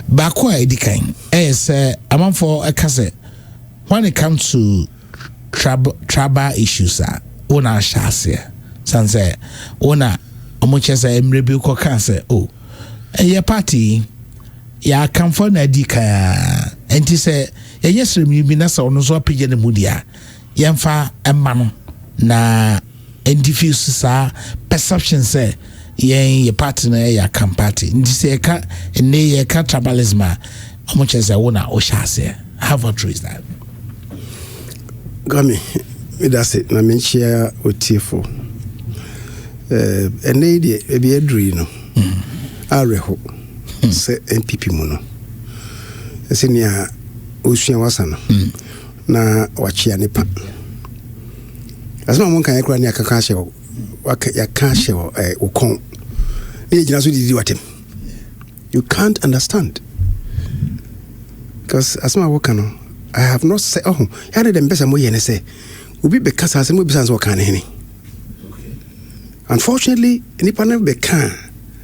Bakwa edikan. Say among for a case. When it comes to tribal issues, ona shase. Sanse ona omuchese emrebi ko kan say oh. Your party ya come for na edikan. Enti say yesrem bi na sa ono so apige ne mudia. Yemfa emma na diffuse sa perception say your partner ya can party ndi say ka ne ye ka tribalism omuchese wona o shase. How true is that? Gami that's it na menchia otifo ene die e be adru no areho se N.P.P mu no esenia osua wasana na wachia nipa asema mon kan yakura ni akaka hye ya ka hye ukon ni gina so didi watem. You can't understand because asema wo kan I have not said oh ya de dem besa mo ye ne say obi be kasa asema obi sanso kan ne. Unfortunately nipa na be kan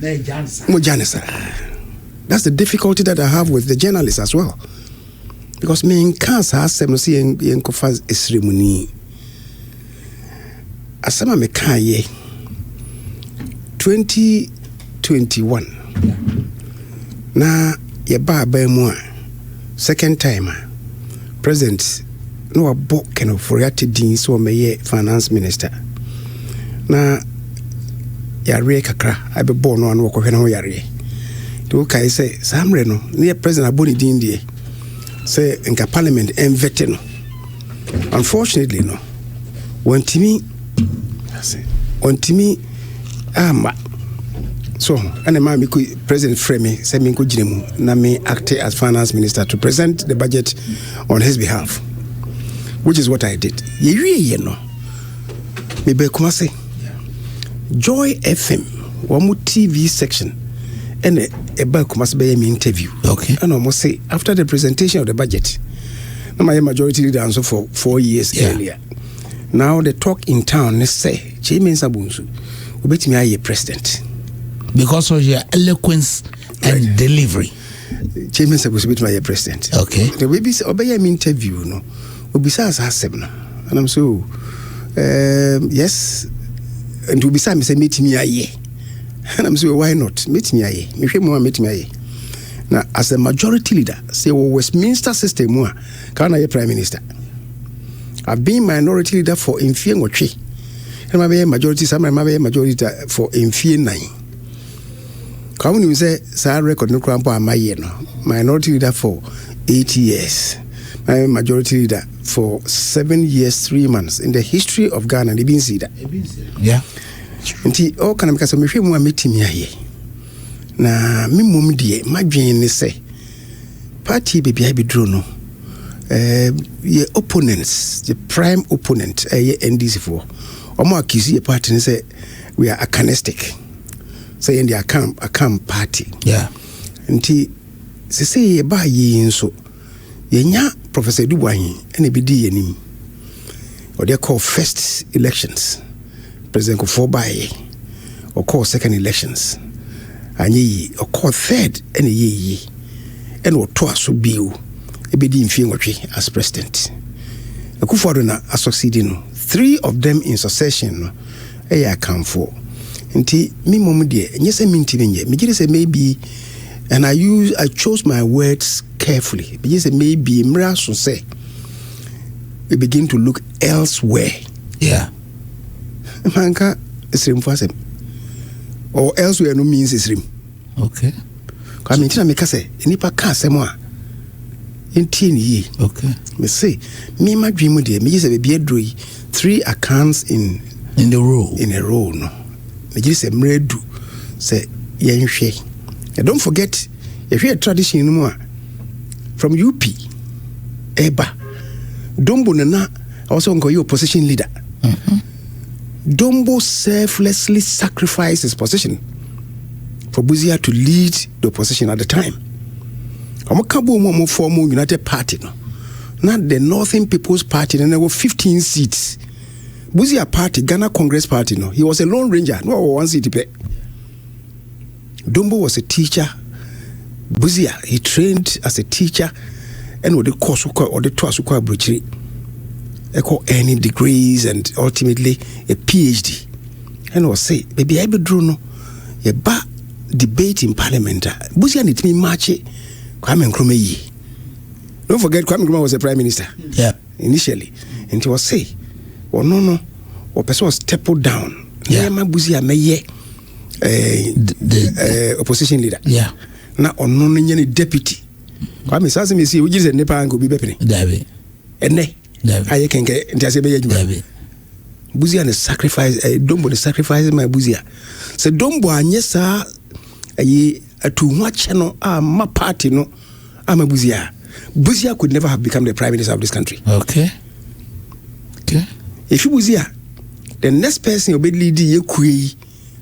na jansa mo jansa. That's the difficulty that I have with the journalists as well. Because me in cancer asem no see en kofa esremuni asema me kan ye 2021 na ye ba mu a second time president no abo keno foriate din so me finance minister na yare kakra abebo no anu kohwe no yare to kai say samre no ne president aboni din die say nka parliament envete no. Unfortunately no wantimi ama so and ma me president frame say me ko giremu na me act as finance minister to present the budget on his behalf, which is what I did. Ye no me be kuma say Joy FM wamu TV section and a back must be me interview. Okay. And almost say after the presentation of the budget, my majority leader answer for 4 years earlier. Now the talk in town let's say Kyei-Mensah-Bonsu will bet me a president. Because of your eloquence and delivery. Kyei-Mensah-Bonsu bet me a president. Okay. The baby say obey me interview no. Obisa as no. And I'm so yes. And to be say me say meet me a year. And I'm saying, why not? Meet me aye. Meet me aye. Now, as a majority leader, say Westminster system, can I prime minister? I've been minority leader for Infie Ngochi. And my majority, some my majority for Infie 9. Come when you say, sir, record no crampo my year no. Minority leader for 8 years. My majority leader for 7 years, 3 months. In the history of Ghana, they been see that. Yeah. Nti o kana meka so mehwe mu a metimi aye na me mum die madwen ne se party bebia be dro no ye opponents, the prime opponent ye NDC for omo akisi ye party ne say we are acanistic, say in the account party. Yeah. Nti se say ye ba ye nso ye nya Professor Dubois ene bi di yenim or they call first elections. President Kufo Baye or call second elections and ye or call third and ye and what twice will be a bit in as president. A Kufo are succeeding 3 of them in succession. I come for until me mom dear and yes I mean me say maybe and I chose my words carefully because maybe Mra so say we begin to look elsewhere. Yeah. Manka isrim fasem or elsewhere no means isrim. Okay. Kwa mintina me kase nipa ka asem a enti ni ye. Okay. Me say me madwemu de me say be adroi 3 accounts in the row. In a row no. Me just say mredu say yenhwe. And don't forget if you tradition no from UP Eba Dombo Nana also go your opposition leader. Dombo selflessly sacrificed his position for Buzia to lead the opposition at the time. Amakabu mo form United Party no. Not the Northern People's Party, and there were 15 seats. Buzia Party, Ghana Congress Party no. He was a lone ranger, no 1 seat to pay. Dombo was a teacher Buzia, he trained as a teacher and with the course or the tours required Bruchiri. Earning degrees and ultimately a PhD. And Osei, baby, I be draw no a ba debate in parliament. Buzia need me march Kwame Nkrumah. Don't forget Kwame Nkrumah was a prime minister. Yeah. Initially. And he was say, or no, or person was step down. Yeah, my Buzia may opposition leader. Yeah. Now on no any deputy. Kwame Sasa me see which is a N.P.P and go be bepping. David. And ne. I can get into David. Buzia and the sacrifice, Dombo the sacrifice my Buzia. So Dombo and yes, sir, a too much channel, my party, no, I'm a Buzia. Buzia could never have become the prime minister of this country. Okay. If you Buzia, the next person who be leading Yekui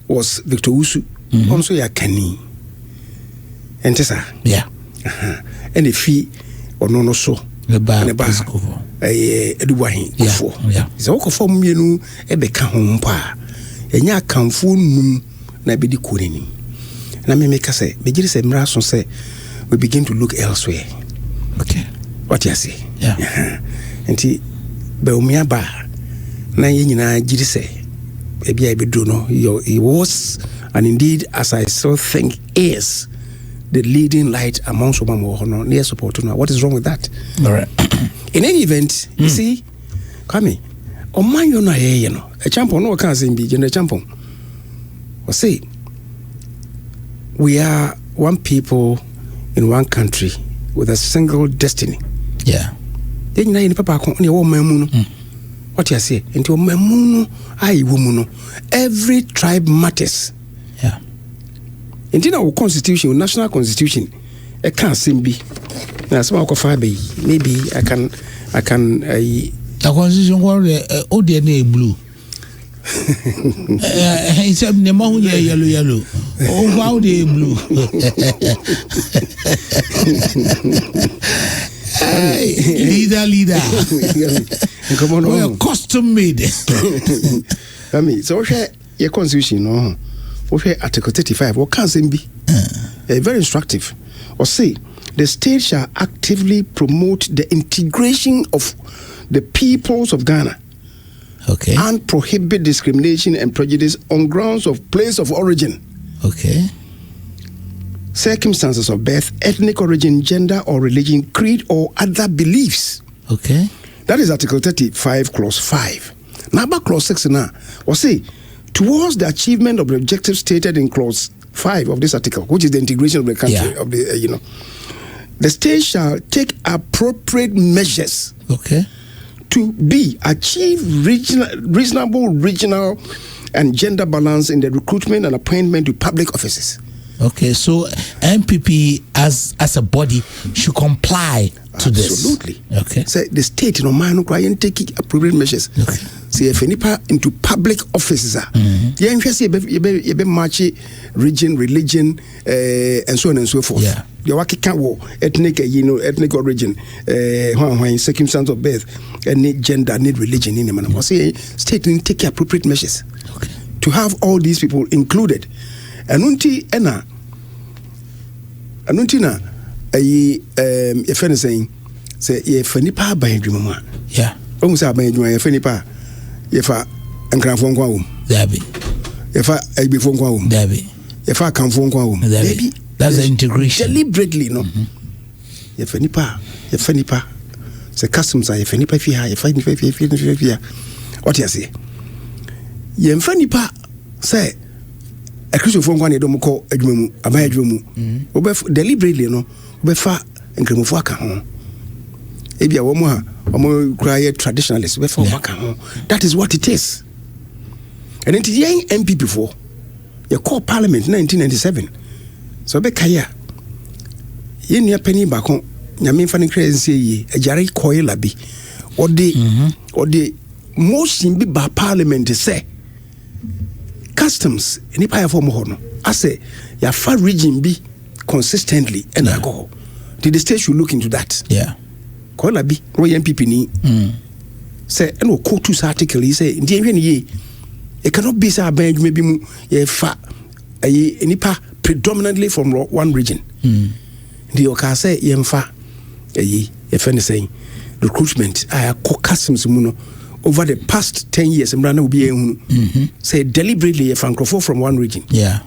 was Victor Usu, also Yakani. And Tessa, yeah. And if he or no so. The bar, Eduwahin before. Yeah. It's all from you, Ebeka Hompa. And ya come full moon, na be the Kurini. And I may make us say, Begis and Marason say, we begin to look elsewhere. Okay. What you say? Yeah. And he Bawumia Bar. Na yina Jidise, maybe I be do no. He was, and indeed, as I still think, is the leading light amongst Obama near support to know. What is wrong with that? All right. In any event, you see, Kwame, o man you know here, you know, a champion no can say be a champion. Or say, we are one people in one country with a single destiny. Yeah. Then you know in Papa on your woman. What you say? Into memuno, I woman. Every tribe matters. Yeah. In our constitution, national constitution, I can't seem be. Now, some maybe I can. The constitution was ODNA blue. He said, yellow. Oh, wow, they blue. Leader. Come on, we're custom made. I mean, so your constitution, no. Article 35, what can be very instructive. Or say, the state shall actively promote the integration of the peoples of Ghana. Okay. And prohibit discrimination and prejudice on grounds of place of origin. Okay. Circumstances of birth, ethnic origin, gender or religion, creed or other beliefs. Okay. That is Article 35, Clause 5. Now, about Clause 6 now, or say, towards the achievement of the objectives stated in Clause 5 of this article, which is the integration of the country, of the, the state shall take appropriate measures. Okay. To achieve reasonable regional and gender balance in the recruitment and appointment to public offices. Okay, so N.P.P as a body should comply to this. Absolutely. Okay. So the state, mind no take appropriate measures. Okay. See if any into public offices you march region, religion, and so on and so forth. Yeah. The waki ethnic origin, circumstance of birth, need gender, need religion in them. And say state need take appropriate measures to have all these people included. Anunti na a friend saying say nipa by adwuma. Yeah. Say by adwuma nipa yefa nkranfo nkwa wom. Dabi. Yefa agbefo nkwa wom. Dabi. Yefa kanfo nkwa wom. Dabi. That's the integration. Deliberately, no. Yefa nipa. Say customs are yefa nipa fi ha, yefa nipa fi ha. What you say? Yefa nipa say a Christian phone one don't call adwuma mu, abaya adwuma mu. Obe deliberately no, obe fa nkramofo aka ho. Ebia wo mo ha, omo cry traditionalists, obe fa aka ho. That is what it is. And it is N.P.P before. You call Parliament 1997. So be kaya. Ye nia penny back on nyame fa ne crazy ye ajare koy labi. Or the motion be by Parliament say customs any pay for mo no. I say ya far region be consistently and alcohol. The state should look into that. Yeah. Koy labi ro N.P.P ni. Say no quote to article he say ndi ye it cannot be say abeg maybe mu ye fa nipa predominantly from one region. the okase yemfa yefene saying recruitment customs muno over the past 10 years mrana obi ehunu say deliberately a francophone from one region. Yeah,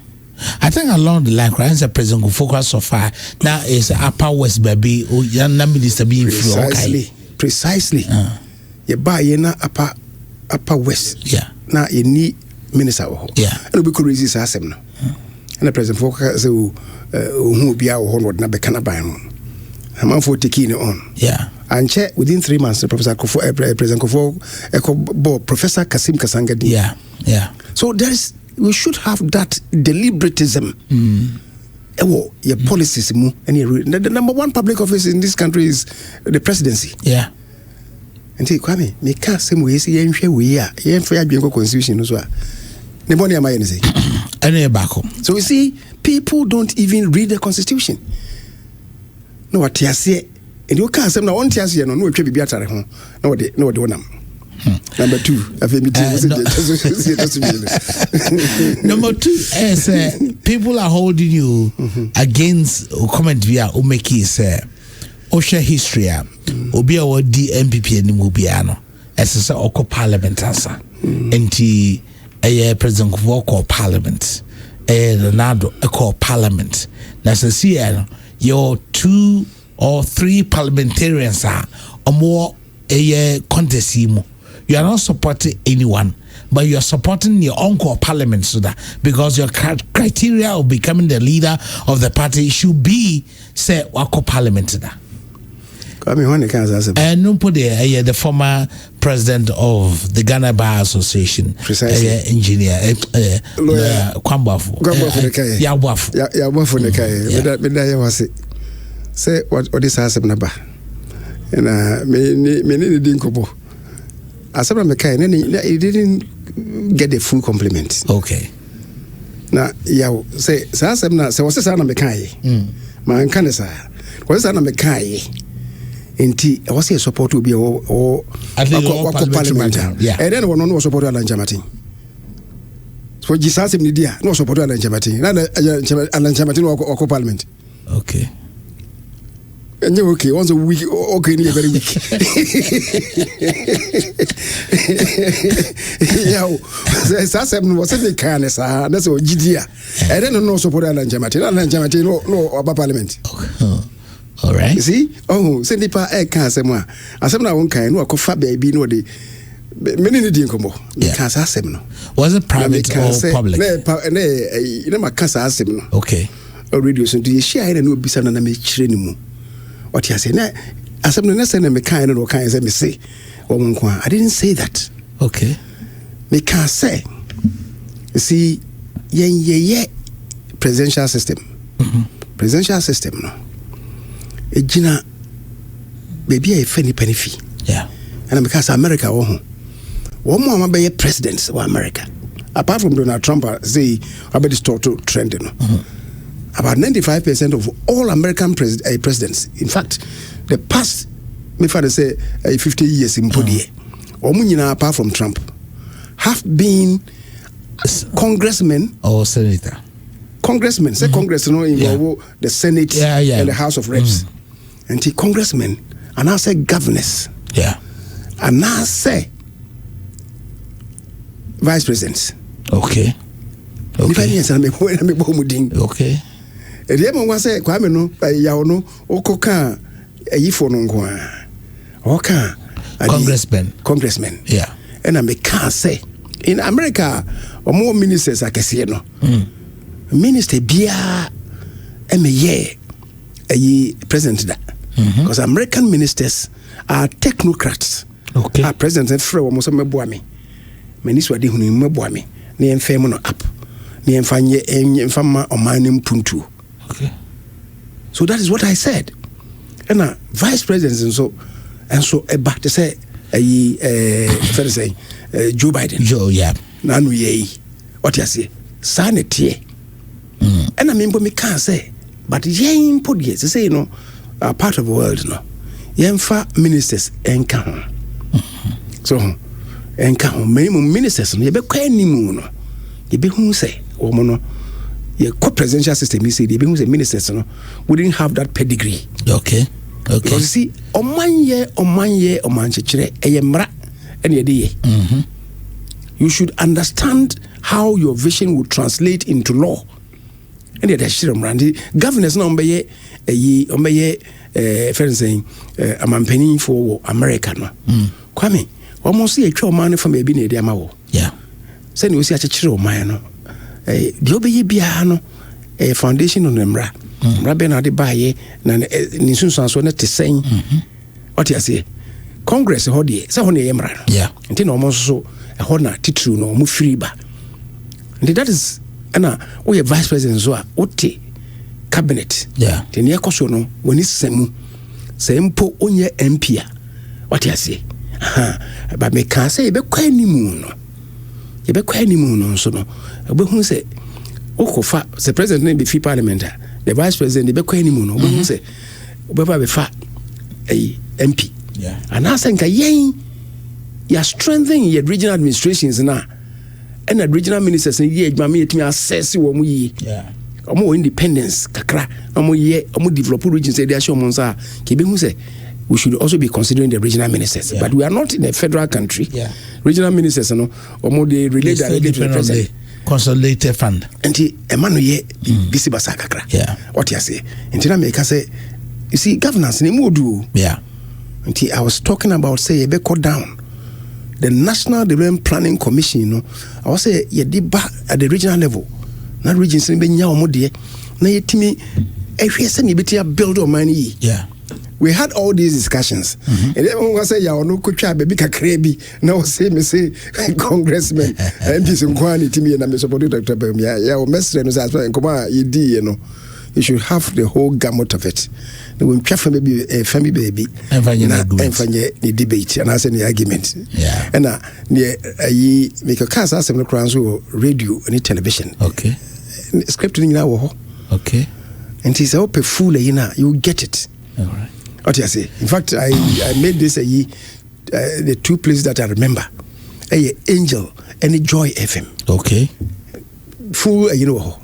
I think along the line Christ President go focus so far now is Upper West baby or young minister being precisely ye ba ye na upper West. Yeah, na ye ni minister yeah, and we could resist asem no and the president focus say who be our honor na be kana ban no am for taking it on. Yeah, and check within 3 months the President Kofo Professor Kasim Kasanga. Yeah. So we should have that deliberatism. Your policies and the number one public office in this country is the presidency. Yeah. And say Kwame, me can't say we see yenhwe we are yenhwe adwenko constitution so a. Ne boni am I say? Any back. So we see people don't even read the constitution. No what you say. And you can't say no one tells you no twa bibia tare ho na wo de wonam. Number 2, Number 2 is people are holding you against comment via Omeki say Osha history obi a wodi N.P.P animu bia no ese oko parliament asa enti president of parliament Ronaldo call parliament na se your 2 or 3 parliamentarians are more contest. You are not supporting anyone, but you are supporting your own core parliament so that because your criteria of becoming the leader of the party should be say wako parliament da. And no put the former president of the Ghana Bar Association, precisely engineer Kwambafu say what this has number and me didn't go. As I'm he didn't get the full compliment. Okay. Now, say Sasam, so what's the sound of Mekai? My cancer. What's the sound of Mekai? In tea, I was here support to be or parliament. Yeah. And then one was support Alan Jamatin. So Jesus in Nidia, no support Alan Jamatin, Alan Jamatin or parliament. Okay. And you're okay, once a week, okay, you're very weak. Yeah, Sassam was a kindness, that's what Gidia. I don't know support Alan Jamatin, no, about parliament. All right. You see? Oh, send the pa can't say more. As I'm not one kind, no, I could fab baby, no, the many didn't come. Can't ask him no. Was it private or public? You know, my can't ask him no. Okay. Or radio, so do you share and no be son and make training? What you say? As I'm not saying, I'm kind of kind of say, I didn't say that. Okay. Me can't say. You see, yeah, presidential system. Presidential system, no. A Gina, baby, a penny fee. Yeah. And because America, one more be a president of America. Apart from Donald Trump, say, about this total trend, about 95% of all American presidents, in fact, the past, my father say, 50 years in Podie, apart from Trump, have been congressmen or senator. Congressmen, say Congress, involve the Senate and the House of Reps. And the congressmen, and I say governors. Yeah. And now say vice presidents. Okay. Okay. Okay. Say Kwame no no okoka ayifo no nko oka congressmen. Yeah. And I can say in America more ministers akese no. Minister bia emeye president da. Because American ministers are technocrats. Okay. Our president and free almost meboami. Minister de hunu meboami. Ni enfem no up. Ni enfanye enfama omanim puntu. Okay. So that is what I said. And vice presidents and so about to say Joe Biden. Joe, yeah. Nanu ye. What you say? Sanity. And I mean, but me can't say. But yen put yes, to say, you know, a part of the world, no. Yen fa ministers enka. So enka minimum ministers no ye be kwa ni mu no. Ye be hu say, o mo no your co-presidential system, you see, the ministers, we didn't have that pedigree. Okay. Because you see, on man year, you should understand how your vision would translate into law. And the governors now friends saying, I'm penny for America. Kwame, almost see a true man from a bin yeah. Send you see a chiro mine. The obey biano a foundation on Emra. Rabbi na de baye na nisun sanso na te saying what you say Congress hodi say honi Emra. Yeah. Nti na almost so a hona titru no mu free ba. And that is ana we vice president so a ote cabinet. Yeah. Then ye koso no when is semu sempo onye N.P.P. What you say? But me can say be kwa animu no. You be kwa animu no so no. Obe hu say okofa the president name be free parliament. The vice president be kwa animu no. Obe hu say obe ba be fa MP. Yeah. And I think you are strengthening your regional administrations now. And the regional ministers in ye adwame yetimi assess wo mu yi. Yeah. Omo independence kakra. Omo develop regions say they show monsa. Ke be hu say we should also be considering the regional ministers. Yeah. But we are not in a federal country. Yeah. Regional ministers no omo they relate directly to the president. Consolidated fund. Enti emanu ye bisi basa kakra. Yeah. What you say? Enti na make say you see governance ni mu do. Yeah. Enti I was talking about say you be cut down the National Development Planning Commission, you know, I was say you did back at the regional level. Not regions in Benya or Modi. Na yetimi every send you better build on money. Yeah. We had all these discussions. And everyone was say, "Ya no kucha baby kakrebi." Now say me say congressman MPs nkwani timi na me support Dr. Bawumia. Ya o mesre no say as well nkoma yedi you know. You should have the whole gamut of it. When traffic maybe a family baby and the debate and answer the argument. Yeah. And ye make a cast as a crowns radio and television. Okay. Scripting now. Okay. And he said, "Oh, fool, you get it." All right. What you say? In fact, I made this the two places that I remember. Angel and Joy FM. Okay. Full, you know,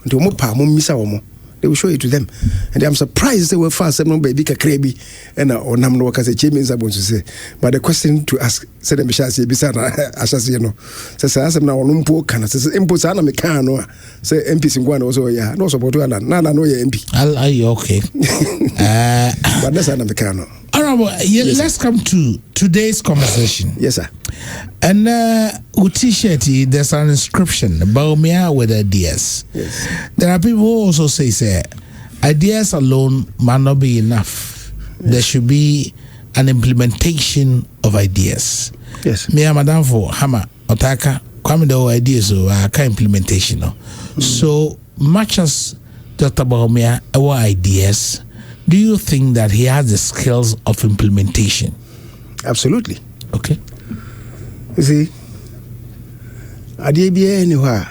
they will show it to them. And I'm surprised they were fast. Some baby kakrebi and or namno waka say Kyei-Mensah-Bonsu say. But the question to ask said them shasi bisana ashasi no. Say asem na onumpo kana say impo sana me kan no. Say MP singwana also ya no support na no ya MP. I okay. But that's na me kan no. Honorable, yes, let's come to today's conversation. Yes, sir. And with T-shirt, there's an inscription, Bawumia with ideas. Yes. There are people who also say, ideas alone might not be enough. Yes. There should be an implementation of ideas. Yes. Me and Madam for Hammer, Otaka, come the ideas of implementation. So much as Dr. Bawumia, our ideas, do you think that he has the skills of implementation? Absolutely. Okay. You see, idea be anywhere.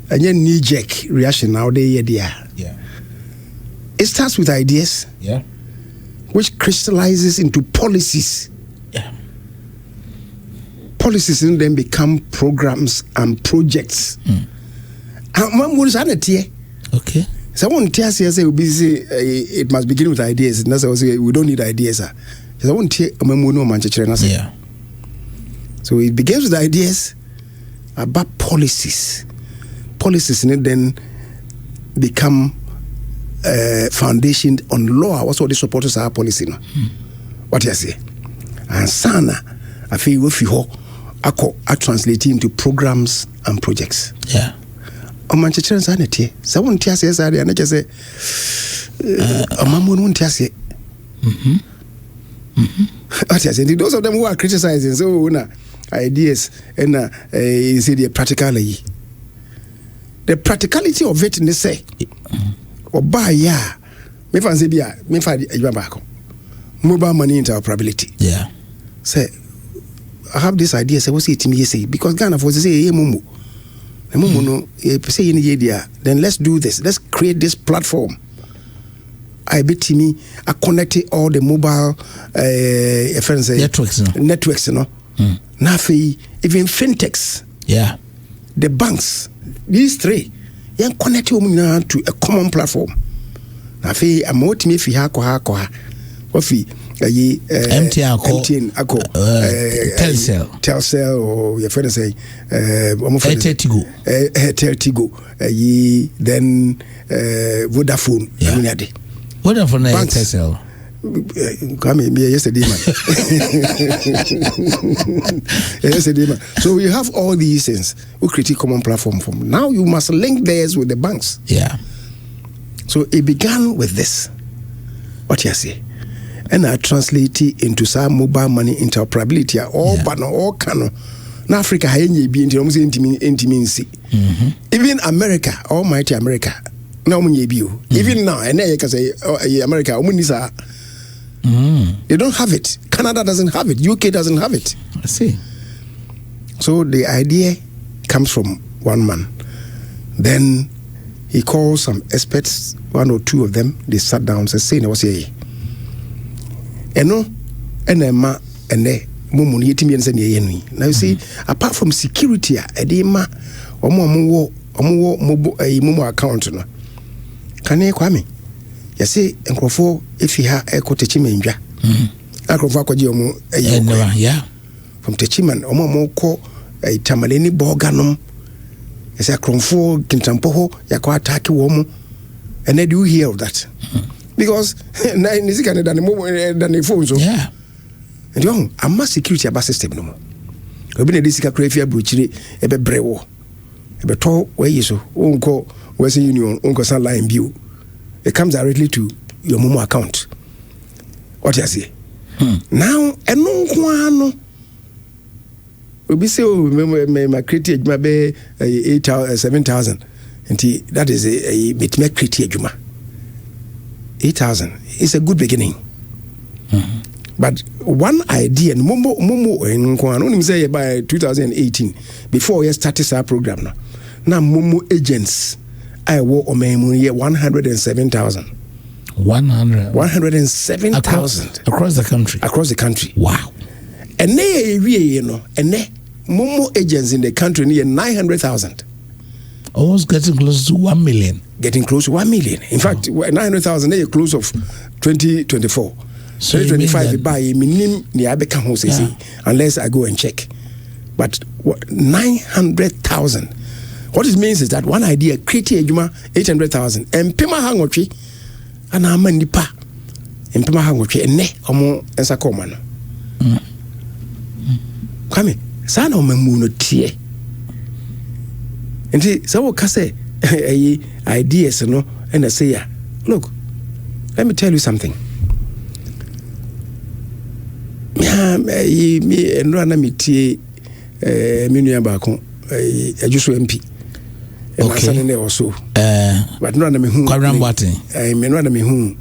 And your knee-jerk reaction nowadays, yeah. It starts with ideas. Yeah. Which crystallizes into policies. Yeah. Policies and then become programs and projects. Okay. Someone tells us it must begin with ideas. And that's why we don't need ideas. Yeah. So it begins with ideas about policies. Policies and then become foundation on law. What's all the supporters are policy no? What you say? And sana I feel if you are translating into programs and projects. Yeah. Manchester sanity. Someone tells us that and just say Mamun won't tell you. What you say? Those of them who are criticizing so ideas and you see the practicality. The practicality of it, they say, or buy me fancy be me find you back. Mobile money interoperability. Yeah. Say, I have this idea. Say, what's it to me? Say, because Ghana for say, mumu. Mumu no, say in idea. Then let's do this. Let's create this platform. I bet me I connected all the mobile networks, you know. Nafi, even fintechs. Yeah. The banks, these three, yen connect wo nyina to a common platform na fe amotimi fi ha ko ofi MTN ako Telcel or your friend say Tigo then Vodafone Vodafone Telcel come yesterday man. So we have all these things we create a common platform from now. You must link theirs with the banks. So it began with this, what you say, and I translate it into some mobile money interoperability. All but all can. Now Africa be even America, almighty America. Now even now, and I can say America, they don't have it. Canada doesn't have it. UK doesn't have it. I see. So the idea comes from one man. Then he called some experts, one or two of them. They sat down and said, "Say, no, what's here?" And no, and now you see, apart from security, edema, mobile account. Can you come? You see, and if you have a cotechimenja, I can fuck with you. Yeah, from Techiman, or call a Tamalini Borganum. It's a Cronfo, Kintampoho, Yakwa Taki Womo, and they do hear of that because nine is kind of than the phone. So, yeah, and young, a mass security about system no more. We've been a disca crafia butchery, a brewo, a beto, where you so, Uncle Western Union, Uncle Sun Line View. It comes directly to your Momo account. What you say? Now, and no we say, my critique may be 7,000. And that is a bit more critique. 8,000 is a good beginning. But one idea, and Momo and Kwan, say by 2018, before we started our program now Momo agents. I wore 107,000. 107,000 across the country. Across the country. Wow. And they, and they Momo agents in the country near 900,000. Almost getting close to 1 million. Getting close to 1 million. In fact, 900,000 they are close of 2024. So 2025 buy minim ni abeka ho say unless I go and check. But 900,000. What it means is that one idea create a juma 800,000 and pema hangotwe ana amanipa and pema hangotwe ene omo ensa koma no kame sana o mamu no tie enti so wo ka say ideas no and I say look, let me tell you something. Me enro na metie menu abako ajuso N.P.P. Okay. Also, but no, me who I mean, no, me who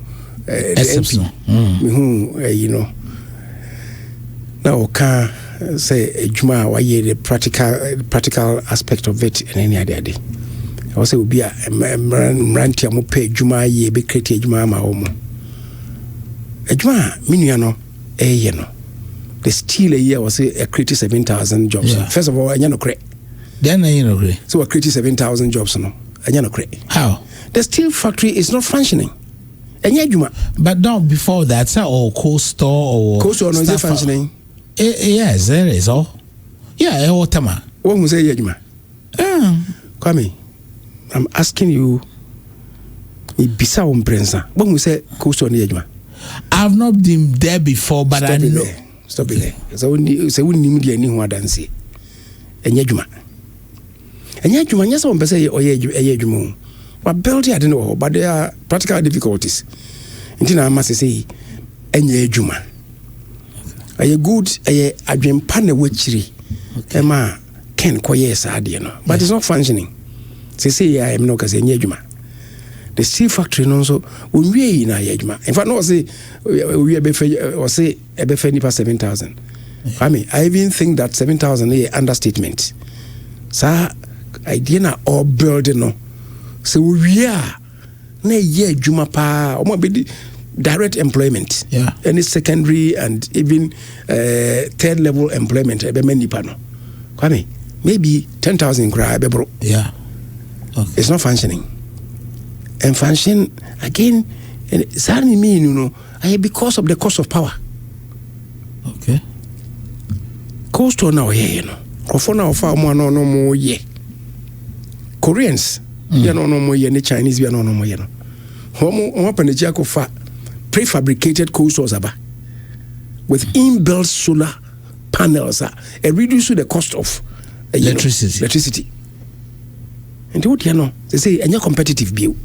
you know. Now, can say Juma, why the practical aspect of it, and any other day. I also will be a rantia mo pay Juma ye be create Juma ma homo. A Juma, miniano, no. The still a year was a create 7,000 jobs. Yeah. First of all, I know correct. Then I agree. So I created 7,000 jobs no. How? The steel factory is not functioning. But now before that, or co-store no, is it functioning? Yes, there is. Oh, yeah, Otama. What was say Yajuma? Come, I'm asking you. Bisa umprensa. What was say co-store ni Yajuma? I've not been there before, but I know. Stop it there. So we need anyone dance. Yajuma. And yet, you must say, oh, yeah, what build I don't know, but there are practical difficulties. Until I must say, and ye Juma. Are you good? A dream partner witchery. Emma can quiet sardine, but it's not functioning. Say, I am no case in Yajuma. The steel factory also when we in a Yajuma. In fact, no, say, we are or say, a befeni past 7,000. I mean, I even think that 7,000 is understatement. Sir, idea na all building no. So we are na ye juma pa or be direct employment. Yeah. Any secondary and even third level employment. Maybe 10,000 cry. Yeah. Okay. It's not functioning. And function again, and mean, because of the cost of power. Okay. Cost to now, for now, far more no more ye. Koreans, we are no more ye, Chinese, we are no more ye. Homo open the jack of prefabricated coal stores with inbuilt solar panels and reduce the cost of electricity. And what they say, and you're competitive view.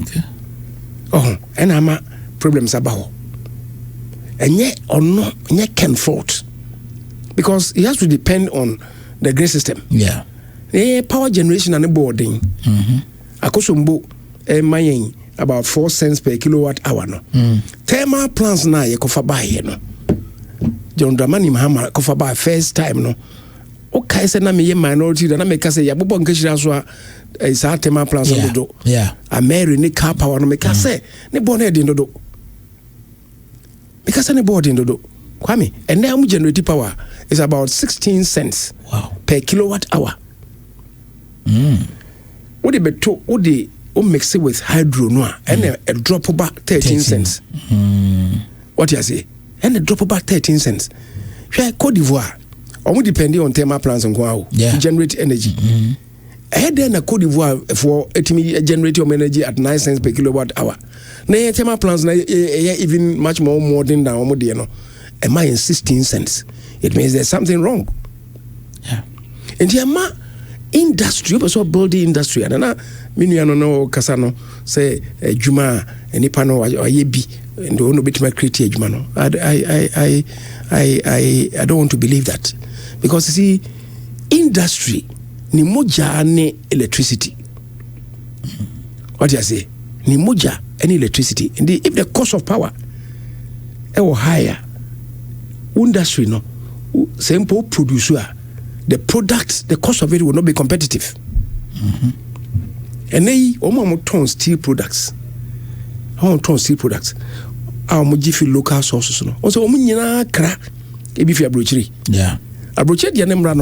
Okay. And I'm a problems about. And yet, or no, yet can fault. Because it has to depend on the grid system. Yeah. Power generation and the boarding. Akosombo, mayen about 4 cents per kilowatt hour. No. Thermal plants na ye kofa buy no. John Dramani Mahama kofa buy first time no. Okay, say na me minority na me ka say ya bobo nkashira so a thermal plants on do. Yeah. A Mary ni car power no me ka say ne bon e din do. Me ka say ne board din do. Kwame, and now generating power is about 16 cents per kilowatt hour. What they beto, what they mix it with hydro no, and a drop about 13 cents. What you say? And a drop about 13 cents. Share Cote d'Ivoire, or depending on thermal plants and to generate energy. And then a Cote d'Ivoire for generate your energy at 9 cents per kilowatt hour. Now thermal plants even much more modern than Omodiano. Am I in 16 cents? It means there's something wrong. Yeah. And the industry, but so building industry, and I mean, you know, Casano say Juma and Ipano or Yebi, and the only bit my create Jumano. I don't want to believe that, because you see, industry ni moja ne electricity. What do you say? Ni moja any electricity. Indeed, if the cost of power is higher, industry no simple producer, the product, the cost of it will not be competitive. And they turn steel products. Our Mujifi local sources no. Also kra ebi fi abrochiri. Yeah. Abrochiri dia nemra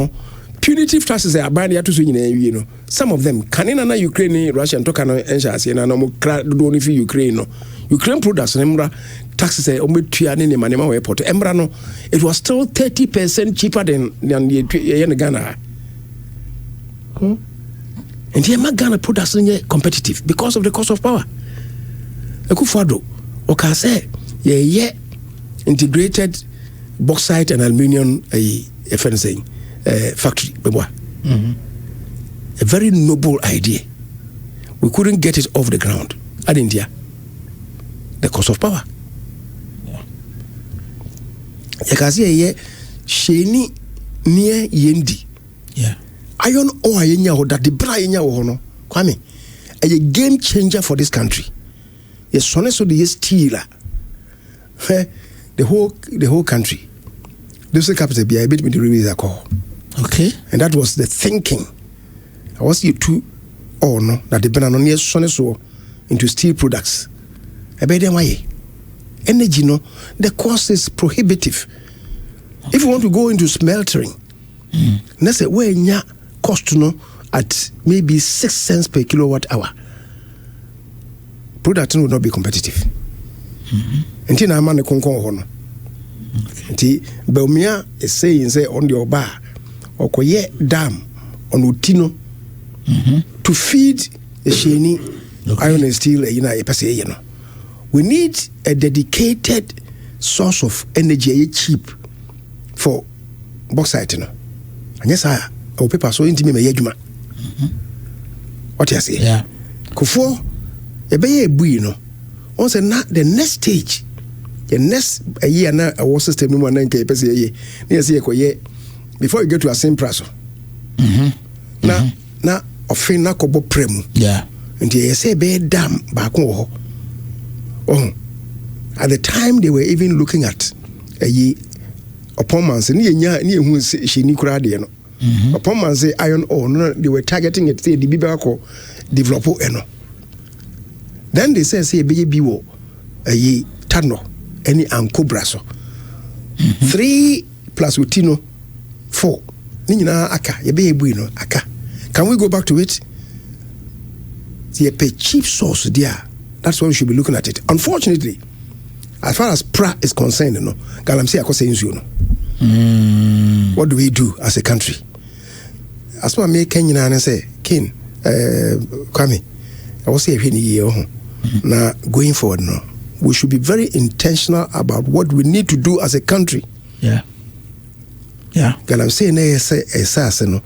punitive taxes are banned to you know. Some of them Canada na Ukraine, Russia and Tokano and na no kra do only for Ukraine no. Ukraine products nemra taxes in Manema airport. Embrano, it was still 30% cheaper than the Ghana. And the Ghana products are competitive because of the cost of power. Ekufado, Okase, integrated bauxite and aluminium factory. A very noble idea. We couldn't get it off the ground at India. The cost of power. Yakazi sheni near yendi. Yeah. Iron ore yenya that the bra yenya no. Kwame, a game changer for this country. Yes, so the steel. The whole country. This is capital be a bit with the release call. Okay. And that was the thinking. I was you two or no that the banana near so into steel products. A better way. Energy no, the cost is prohibitive. Okay. If you want to go into smeltering, let's say where nya cost no at maybe 6 cents per kilowatt hour, product will not be competitive. Until na man konkon ho no. Until Bawumia is saying say on your bar or koye dam on Utino to feed the sheni iron and steel you know. We need a dedicated source of energy cheap for bauxite. You know. And yes, our paper so intimate yejuma. What you say? Yeah. Kufo, you know. On the next stage, the next a year now a war system no one can pay a year. Before you get to a same price. Now offering na kobo premu. Yeah. And you say be dam back home. Oh, at the time they were even looking at a upon man say near who she ni kurade no. Upon man say iron ore no, they were targeting it say the bibako develop eno. Then they say baby wo a tano any ankobra so 3 plus utino 4 ni nyina aka ye be no aka. Can we go back to it? they pay cheap source there. That's why we should be looking at it. Unfortunately, as far as PRA is concerned, Galamsey akose insuo no. What do we do as a country? As what me Kenya and say, King, Kwame, I was say now going forward now, we should be very intentional about what we need to do as a country. Yeah. Galamsey no.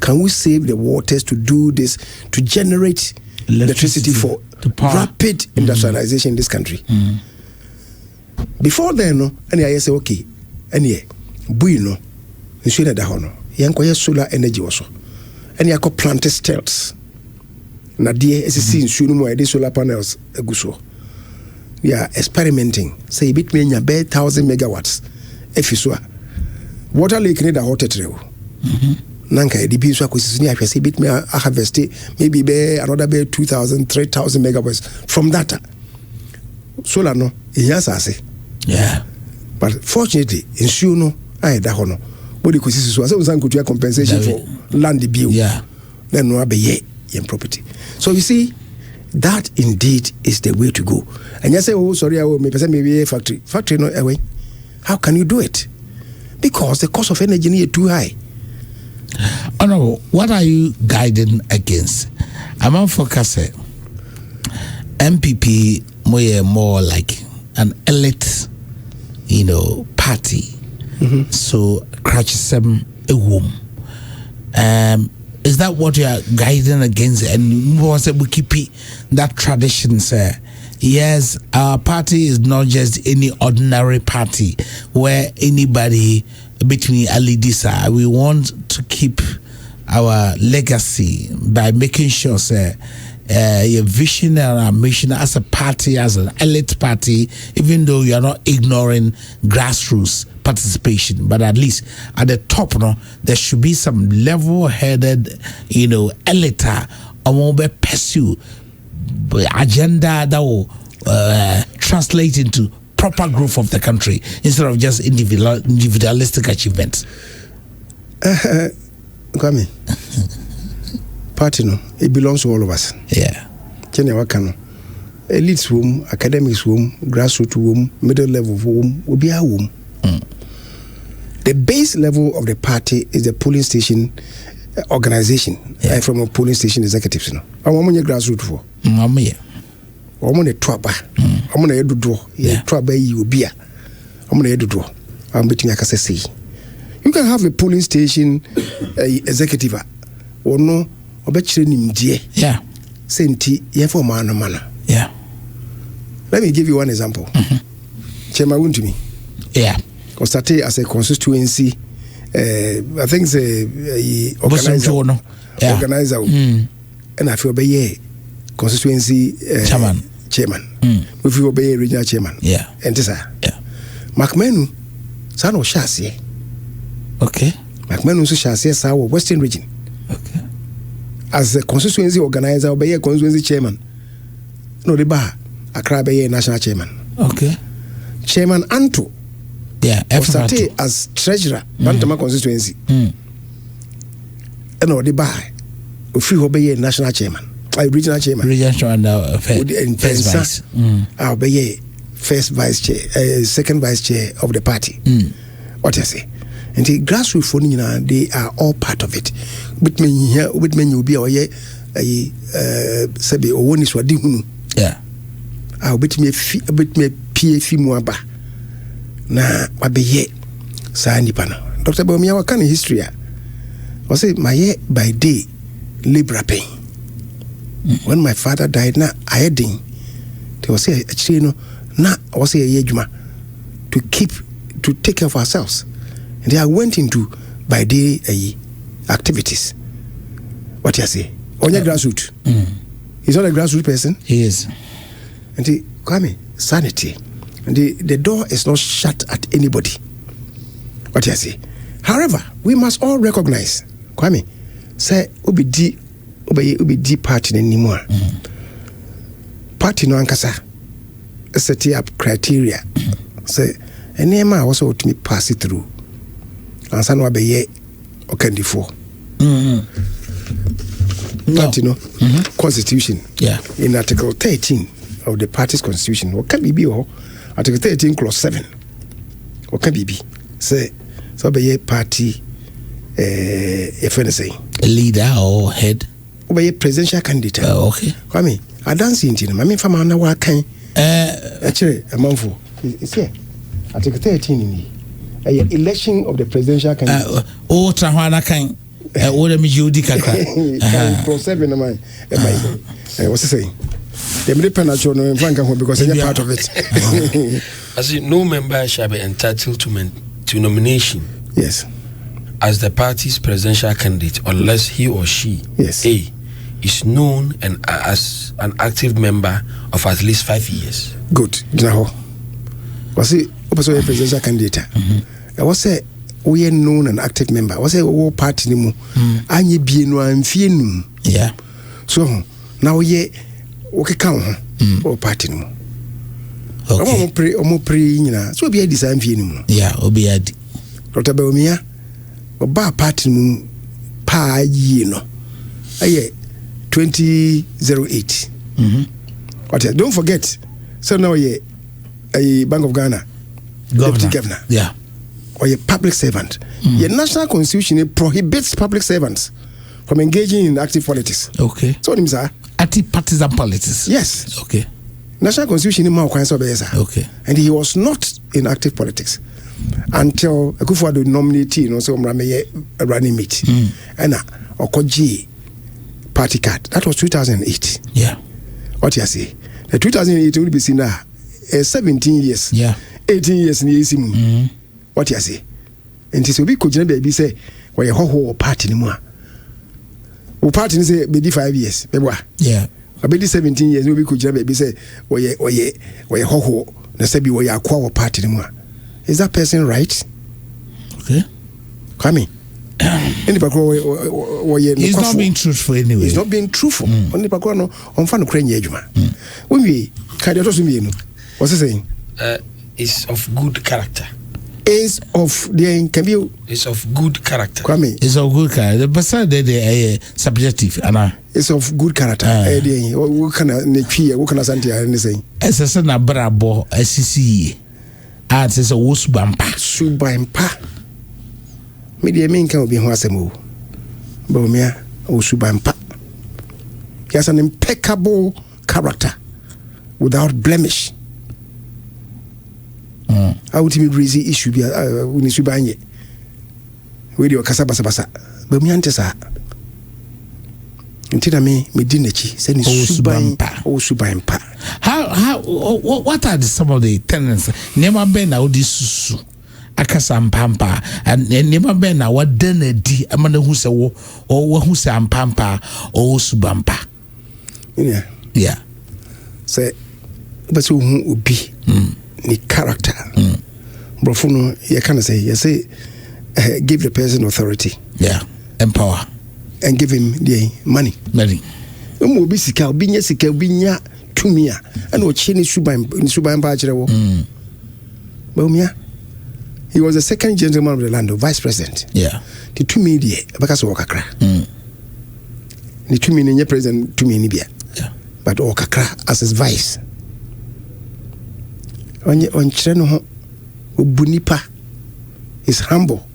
Can we save the waters to do this, to generate electricity for rapid industrialization in this country? Before then, and I say, okay, and yeah, no, in Sweden, the solar energy also, and you planted stilts. Now, dear, as you see in Sweden, solar panels, we are experimenting. Say, bit me in 1,000 megawatts. If you saw water lake need a hot trail. Nanka, the bees were say, bit me a harvest, maybe another 2,000, 3,000 megawatts from that. Solar no, yes, I say. Yeah. But fortunately, in Shuno, I had a honor. What you could see was some good compensation for land bill. Yeah. Then no be in property. So you see, that indeed is the way to go. And you say, oh, sorry, I will maybe a factory. Factory no away. How can you do it? Because the cost of energy is too high. Oh no, what are you guiding against? I'm on focus. N.P.P more like an elite, party. So crutchism a womb. Is that what you are guiding against? And we keep that tradition, sir. Yes, our party is not just any ordinary party where anybody between Alidisa. We want to keep our legacy by making sure, sir, your vision and our mission as a party, as an elite party, even though you are not ignoring grassroots participation, but at least at the top, there should be some level-headed, elite pursue agenda that will translate into proper growth of the country instead of just individualistic achievements. Kwame, party it belongs to all of us. Yeah. Elites womb, academics womb, grassroots womb, middle level womb will be our womb. The base level of the party is the polling station organization from a polling station executives. I'm on your grassroots for. I'm on the trapper. I'm on the door. Trapper you be. I'm on the door. I'm between Akasesi. You can have a polling station executive or no, or bet you yeah. Senti, for man. Yeah. Let me give you one example. Chema Wuntumi. Yeah. Started as a constituency, I think the organizer, and I feel be constituency chairman. We feel be regional chairman. Yeah, and this Macmenu, son of Chassis. Okay, Macmenu Chassis, our Western region. Okay, as a constituency organizer, be a constituency chairman. No, the bar, Accra be a national chairman. Okay, Chairman Anto. Yeah, started as treasurer, Bantama constituency. And or the buy, if you obey national chairman, regional chairman, first vice. I'll be first vice chair, second vice chair of the party. What I say, and the grassroots funding, they are all part of it. With me here, with me you be a sabi or one is what do. Yeah, I'll bet me PFI Muaba. Na wabeye sa nipa no Dr. Bawumia wakana history was say my by day libra pain. When my father died na ayedin they was say actually no na was say yejuma to take care of ourselves, and I went into by day activities. What you say on your grassroots? He's not a grassroots person. He is. And he Kwame, sanity. The door is not shut at anybody. What you say? However, we must all recognize, Kwame, say ubi di party anymore. Party no ankasa set up criteria. Say any man also to me pass it through. And san wa be ye okandifo. party constitution. Yeah. In Article 13 of the party's constitution, what can be Article 13 clause 7. What can be say so be a party if I say a leader or head. Be a presidential candidate. Okay. Kwame, I dance in I mean from an hour can actually a month for it's here. Article 13 in election of the presidential candidate. Oh, Tahwana can. What am you kakra? Clause 7 am I? What's he saying? The middle penalty no Frank because they're part of it. As no member shall be entitled to nomination. Yes. As the party's presidential candidate unless he or she yes. A is known and as an active member of at least 5 years. Good. Now, was it also a presidential candidate? I was say we are known and active member. Was say we party nimu. Anye bi no amfie. Yeah. So now ye okay count or party nimu. Okay. Omo pre nyina. So be design amfie nimu. Yeah, obi adi. Dr. Bawumia oba party nimu pa yi no. Aye 2008. Okay, don't forget. So now ye a Bank of Ghana deputy governor. Yeah. Or a public servant. Your national constitution prohibits public servants from engaging in active politics. Okay. So what means active partisan politics. Yes. Okay. National constitution okay. And he was not in active politics until Akufo-Addo nominated so a running mate. And Okoji party card. That was 2008. Yeah. What you say? The 2008 will be seen now. 17 years. Yeah. 18 years in the what you say? And so we could baby say, why a whole party anymore. Who party say, be 5 years. Yeah. A baby 17 years, we could baby say, why a whole, the Sebi, why a quarter party anymore. Is that person right? Okay. Come in. He's not being truthful anyway. He's not being truthful. Only Pacono on Fan Ukraine. When we what's he saying? Is of good character. Is of the can be is of good character. Kwame. Is of good character. The person they subjective, Anna. It's of good character. What can I say? As a son of Brabo, SCC. As is a Wusbampa. Subampa. Media main can be Huasemu. Bawumia or Subampa. He has an impeccable character without blemish. I would even raise the issue when you subanye. With your Casabasa, Bamiantesa. Until me dinechi, send Subampa or Subampa. How, what are some of the tenants? Never been out this Akasampampa, and never been our dinner di Amanda Husa or Husampampa or Subampa. Yeah. Yeah. Say, but so who would be the character? Brofuno, you can say, give the person authority. Yeah. Empower. And give him the money. Money. Sika, binya, tumia, and what she needs Suban Bajero. Bawumia. He was the second gentleman of the land, vice president. Yeah. The 2 media, because of Okakra. The 2 million president, 2 million. Yeah. But Okakra as his vice. On Cheno, Bunipa is humble.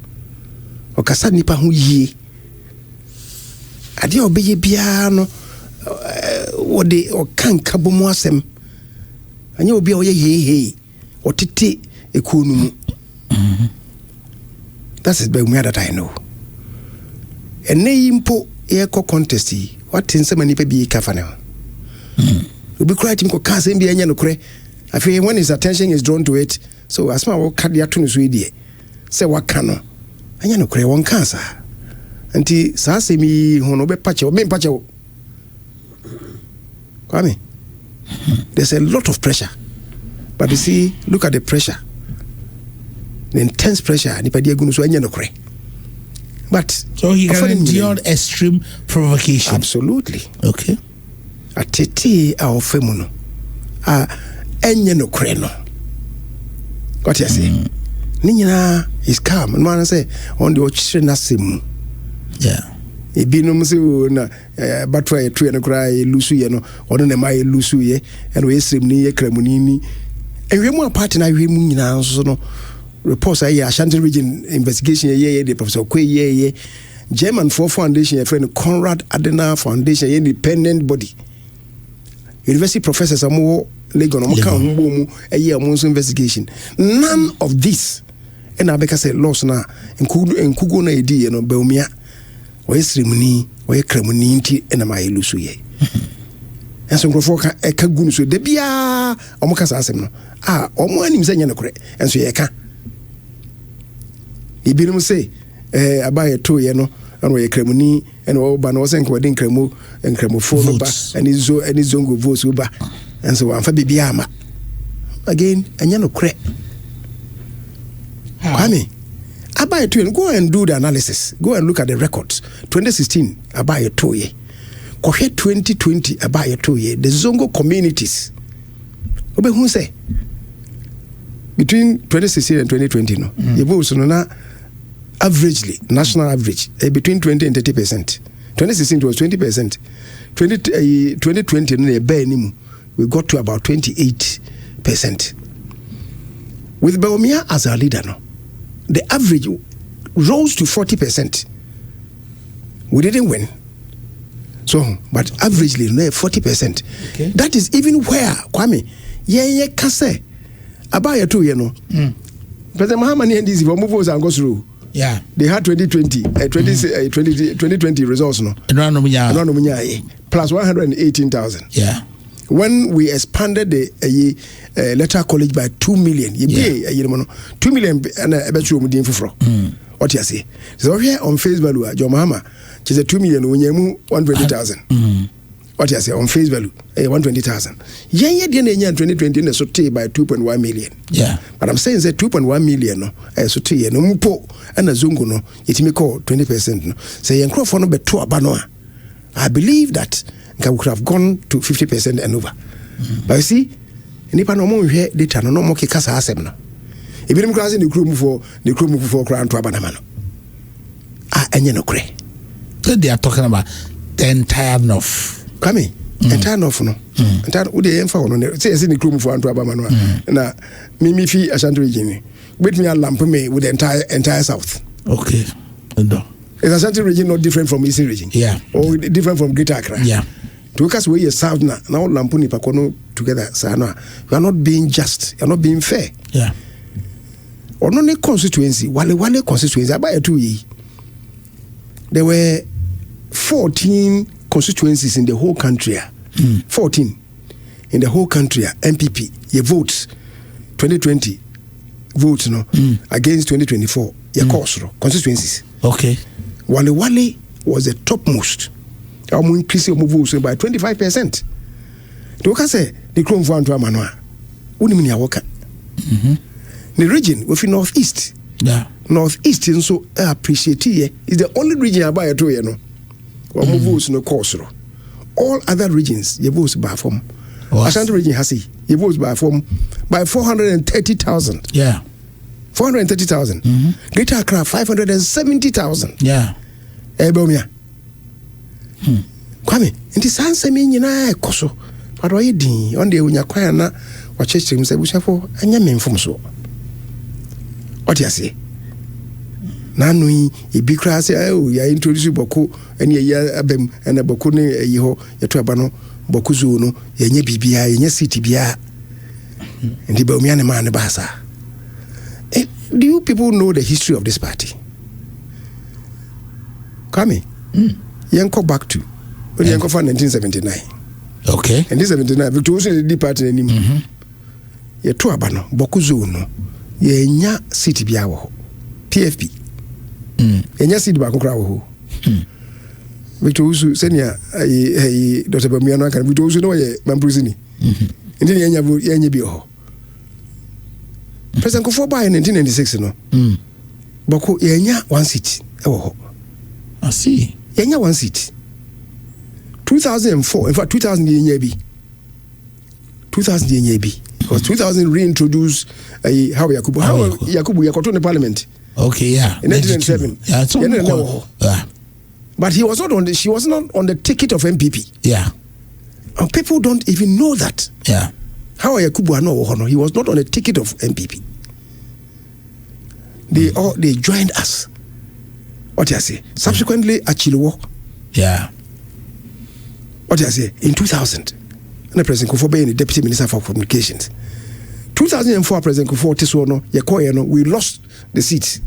Okasa nipa hu ye. Ade obeye bia no wode okanka bomu asem. Anya obi oye he otete ekunu mu. That is Bawumia that I know. And impo eko contest what things many people be kafana. We be cry him ko ka sem bi anya no kure. Afei when his attention is drawn to it, so as ma wo ka dia to no so die. Say waka no. Anya no kure won cancer. Anti sa semi hono be pache, me pache. Kwame. There's a lot of pressure. But you see, look at the pressure. The intense pressure, but so he can endure extreme provocation. Absolutely. Okay. Atete our femuno. Enye no kreno. What you say? Ninyina is calm. And man say on the ochire na semu. Yeah. Ebinum say na batwa etu no kra lusu ye no ono na mai lusu ye and we srem ni ye kramuni ni enwemu apart na hwemu nyina nso no reports aye Ashanti region investigation ye the Professor Kwei ye German for foundation a friend Conrad Adenauer Foundation independent body university professors amo Legon amo kan humbo mu aye amo investigation none of this and abeka say loss na enkugo na edi ye no Bawumia we srimuni we kramuni nti na ma yelusu ye enso nkrofo ka gunu so de bia omo kasa asem no omo anim sanya no kore enso ye ka ibinum say abaye to ye no and we kramuni and we ba no sen ko de nkramofo no ba ani zongo votes ba enso wa fa bibia ama again anya no kore kwame Abaye to go and do the analysis. Go and look at the records. 2016, Abaye Toye. Kohe 2020, Abaye Toye. The Zongo communities. Obe who say? Between 2016 and 2020, no. You both na averagely, national average, between 20 and 30%. 2016 it was 20%. 2020, we got to about 28%. With Bawumia as our leader, no. The average rose to 40%. We didn't win. So, but averagely, 40%. Okay. That is even where, Kwame, ye kase, Abaye too, you know. President Mahamani and these Vomuvos and goes through. Yeah. They had 2020 results, no? Plus 118,000. Yeah. When we expanded the electoral college by 2 million, 2 million and a better room for what you say. So here on face value, John Mahama, she's a 2 million when you move 120,000. What you say on face value, 120,000. Yeah, 2020 in the sote by 2.1 million. Yeah. But I'm saying that 2.1 million no, sote no mpo and a zungo no, it may call 20%. No. Say and for no better abanoa. I believe that we could have gone to 50% and over. But you see, nipa no mo hwe data no mo kekasa asem no. Ebi nim class in the crew move for crown to abanama no. Enye no kre. So they are talking about the entire north. Come entire north no. Entire wo dey emfa wono no. Say the crew move for to abama no. Na me fi Ashanti region. With me lamp me with the entire south. Okay. Ndo. Is Ashanti region not different from Eastern region? Yeah. Or different from Greater Accra? Yeah. To us where you south now Lampuni Pakono together, Sana, you are not being just, you are not being fair. Yeah. Or no constituency, Wale constituency, about 2 years. There were 14 constituencies in the whole country. 14 in the whole country. N.P.P. Your votes 2020 votes against 2024. Your course constituencies. Okay. Wale was the topmost. I'm increasing votes by 25%. To say the Chrome for Antoine Manoa. Unimini Awoka. The region within Northeast. Yeah. Northeast, and so I appreciate it. Is the only region I buy a toy, no. Or votes no course. All other regions, your votes by form. Ashanti region has your votes by form by 430,000. Yeah. 430,000. Greater Accra 570,000. Yeah. Bawumia. Kwame, nti sanse me nyina ekoso. Pado ye din, on de unya kwan na wa chechire mu se bushafo anya memfom so. What you say? Nanu yi ebi kra se ya introduce boko ene ya abem ene boko ne yi ho yeto aba no boko zo no yenye bibia yenye city bia. Ndi Bawumia ne man ba sa. Do you people know the history of this party? Kwame. Yanko back to Yanko for 1979. Okay. 1979, Victor Osei the party anymore. Ye to abano, bokuzo no. Ye nya city bia wo. PFP. Ye nya city ba kokra wo. Victor Osei senior Dr. Bawumia no kan Victor Osei no ye mamprusini. Ndi ye nya bi ho. President Kufuor by 1996 no. Boko ye nya one seat e wo ho. I see. Yenya one seat. 2004, in fact 2000 yenya bi. 2000 yenya bi. Because 2000 reintroduced how Yakubu yakoto in the parliament. Okay, yeah. In 1997. Yeah, it's yeah. But she was not on the ticket of N.P.P. Yeah. And people don't even know that. Yeah. How he was not on the ticket of N.P.P. They joined us. What do I say? Subsequently, Achillewo. Yeah. What do I say? In 2000, the President Kufuor being the Deputy Minister for Communications. 2004, President Kufuor Tesuono, we lost the seat.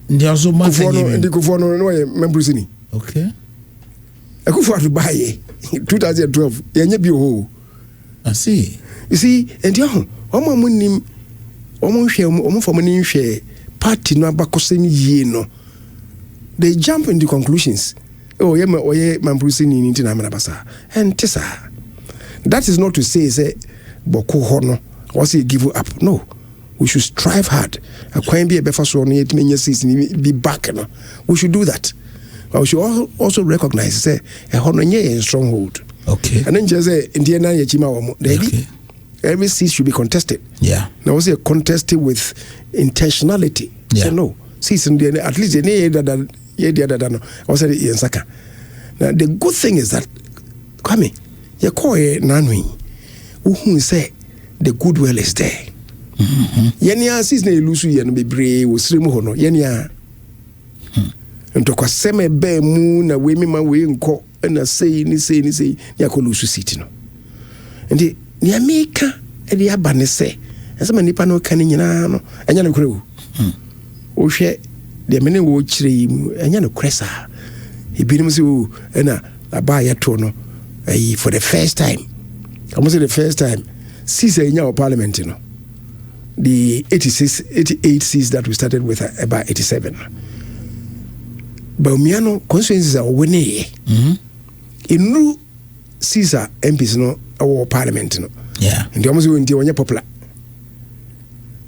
Kufuor no member sini. Okay. Kufuor to buy 2012. Yenye bi ho. I see. You see, and omo munim omo for money share party no abakosem yie no. They jump into conclusions. Oh, yeah, Mambrusini in Tinamabasa. And Tessa. That is not to say, Boko Hono, was he give up? No. We should strive hard. A quite be a befason, 8 season, be back. We should do that. But we should also recognize, say, a Honoye and stronghold. Okay. And then just say, Indiana Yachima, okay. Every seat should be contested. Yeah. Now, was it contested with intentionality? Yeah. So, no. Season, at least, now, the good thing is that Kwame, you call it Nanui, who say the goodwill is there. Yenya season Lusu and be brave with Srimuhono, Yenya. And to Kwaseme Bear Moon, a women my way and call and a say, Yakolusu City. And the Yamika and the Abane say, as a manipano caninano, and Yana Crew. Oh, share. The many watch and you know, Cressa. He been to a buyer tono for the first time. I must say the first time. Since in our parliament, you know, the 88 seats that we started with about 87. Bawumia constituencies are winning. In new Caesar MPs no our parliament no. Yeah. And the almost when you're popular.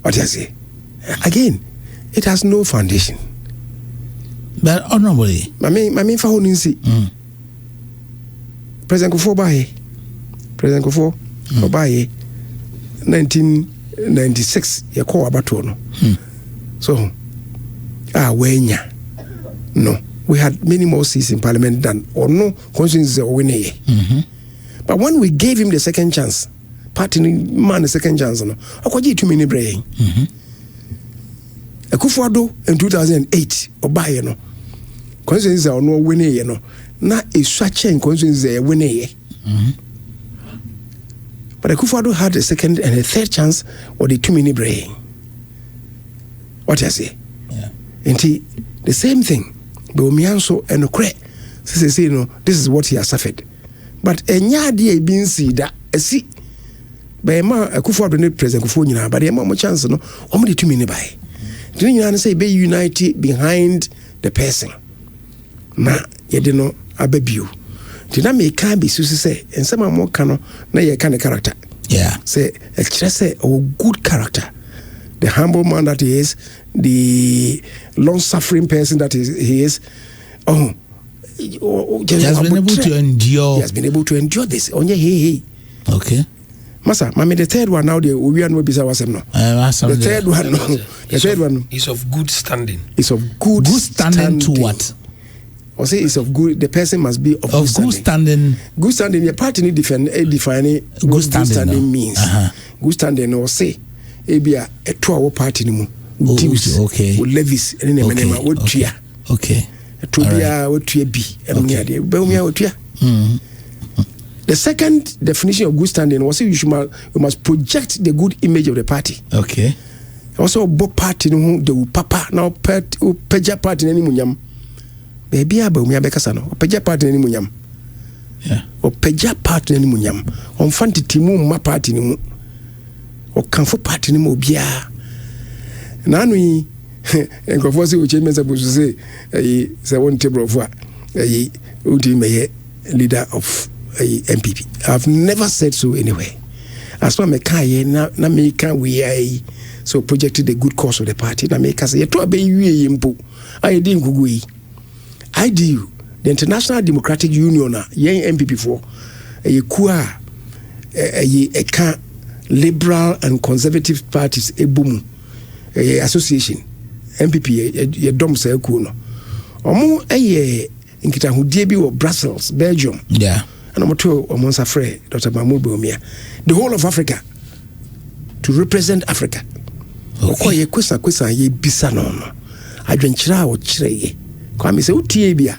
What do I say? Again, it has no foundation. But honorably, Mami fa honin si. President Kufuor Obaye 1996 ye call abato no. So wenya. No, we had many more seats in parliament than or no constituencies winning. But when we gave him the second chance, party man the second chance no. Okoji too many brain. Kufuor in 2008 Obaye no. Constituencies are no winning, you know. Na a such a constituencies are winning. But Kufuor had a second and a third chance or the 2 minute brain. What I say? Yeah. And the same thing. Bawumia so and Okre. Say, you know, this is what he has suffered. But a nyadi being see that a see by ma Kufuor the President Kufuor, but a more chance no, only 2 minutes by. Didn't you say be united behind the person? Na yede no ababio tina me can be so say and some more cano na ye kind of character. Yeah. Say say good character, the humble man that he is, the long-suffering person that he is. He has been able to endure. He has been able to endure this. Hey. Okay. Masa, mami the third one now we are no bisa wasem no. The third one no. The third one is of good standing. It's of good standing to what? Or say it's of good. The person must be of good standing. Good standing. Your party need define good standing means. Good standing or say, be a 2-hour party no more. Dues, okay. With levies and then what tria. Okay. To be a what tria be. Bawumia what tria. The second definition of good standing was you must project the good image of the party. Okay. Also, both party no the papa now peja party any munyam. Baby Bawumia bekasa no peja party any munyam. Yeah. O peja party any munyam. On fanti timu ma party ni mu. O kanfo party ni mu bia. Nanu yi enkofo se o Kyei-Mensah-Bonsu say one table of what ultimate leader of N.P.P. I've never said so anyway. As far as na me can we so projected the good cause of the party. Na me can say to be yimpo. I didn't go IDU, the International Democratic Union, N.P.P for a kua a can liberal and conservative parties a boom association N.P.P a dom say kuno. Omo nkitahudie bi wɔ Brussels, Belgium. Yeah. And I'm to Omonsa Frey, Dr. Bawumia. The whole of Africa to represent Africa. Okay. Ye kwesa ye bisa no. Adwenkyira wo kyerɛ ye. Kwa me sɛ utie bia.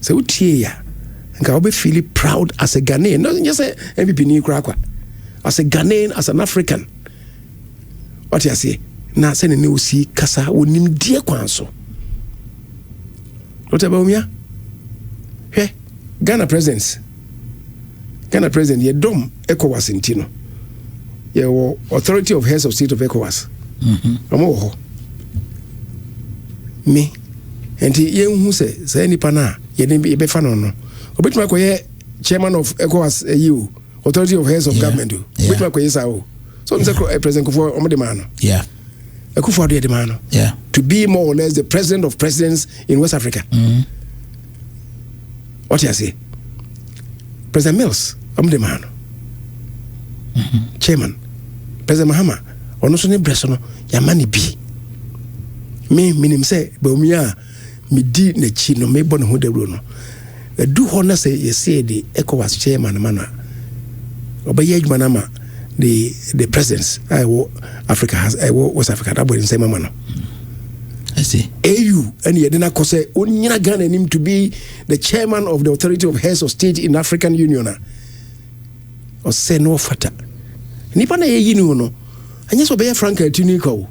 Sɛ utie ya. Nka wo be feel proud as a Ghanaian. No just say N.P.P ni kra kwa. As a Ghanaian, as an African. What you say? Na sɛ ne wo si kasa wonim die kwan so. Dr. Bawumia? Hwɛ Ghana president ye dom ECOWAS intino. Ye wo authority of heads of state of ECOWAS. Amo ho. Me enti ye hu se nipa na ye dem be fa no no. Obetuma koye chairman of ECOWAS EU, authority of heads of government. Obetuma koye sa o. So Mr. President Kufuor omo de man no. Yeah. Kufuor de man no. Yeah. To be more or less the president of presidents in West Africa. What you say? President Mills, I'm the man. Chairman, President Mahama, ono so ne breso no, ya mani bi. Me minim say Bawumia me di na chi no me bɔ ne ho dawuro no. Do ho na say ye say the ECOWAS chairman mana. Obaye adwuma na ma the presidents I wo Africa has I wo West Africa that boy say mama no. I see. AU and Yedina Kose Unyina Ghana him to be the chairman of the authority of heads of state in African Union. Or say no fata. Nipa na ye no. And yes, obey Frank Tuniko.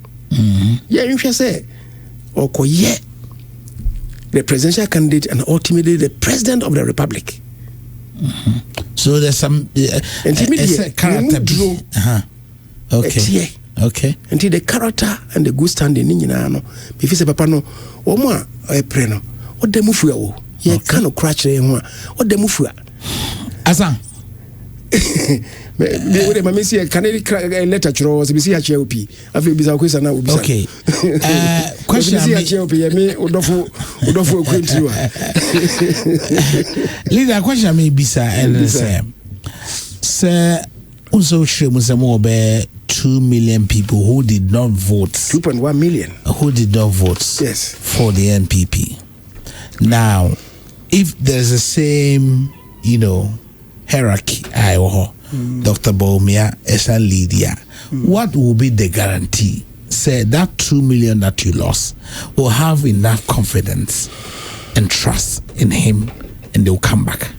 Yeah, you say or koye the presidential candidate and ultimately the president of the republic. So there's some character. Okay. Okay. Until the character and the good standing in no. If you say papa no, o mo a pre no. What the move o? Ye kind of crash there ho. What the move? Asan. Me we me see can letter chro so be see HLP. Afi bi sa kwesa na obi sa. Okay. Question me HLP me odofo kwentri wa. Leader question me bisa LSM. Sir also show be 2 million people who did not vote. 2.1 million. Who did not vote for the N.P.P. Now, if there's the same, hierarchy, Dr. Bawumia as a leader, what will be the guarantee? Say that 2 million that you lost will have enough confidence and trust in him and they'll come back.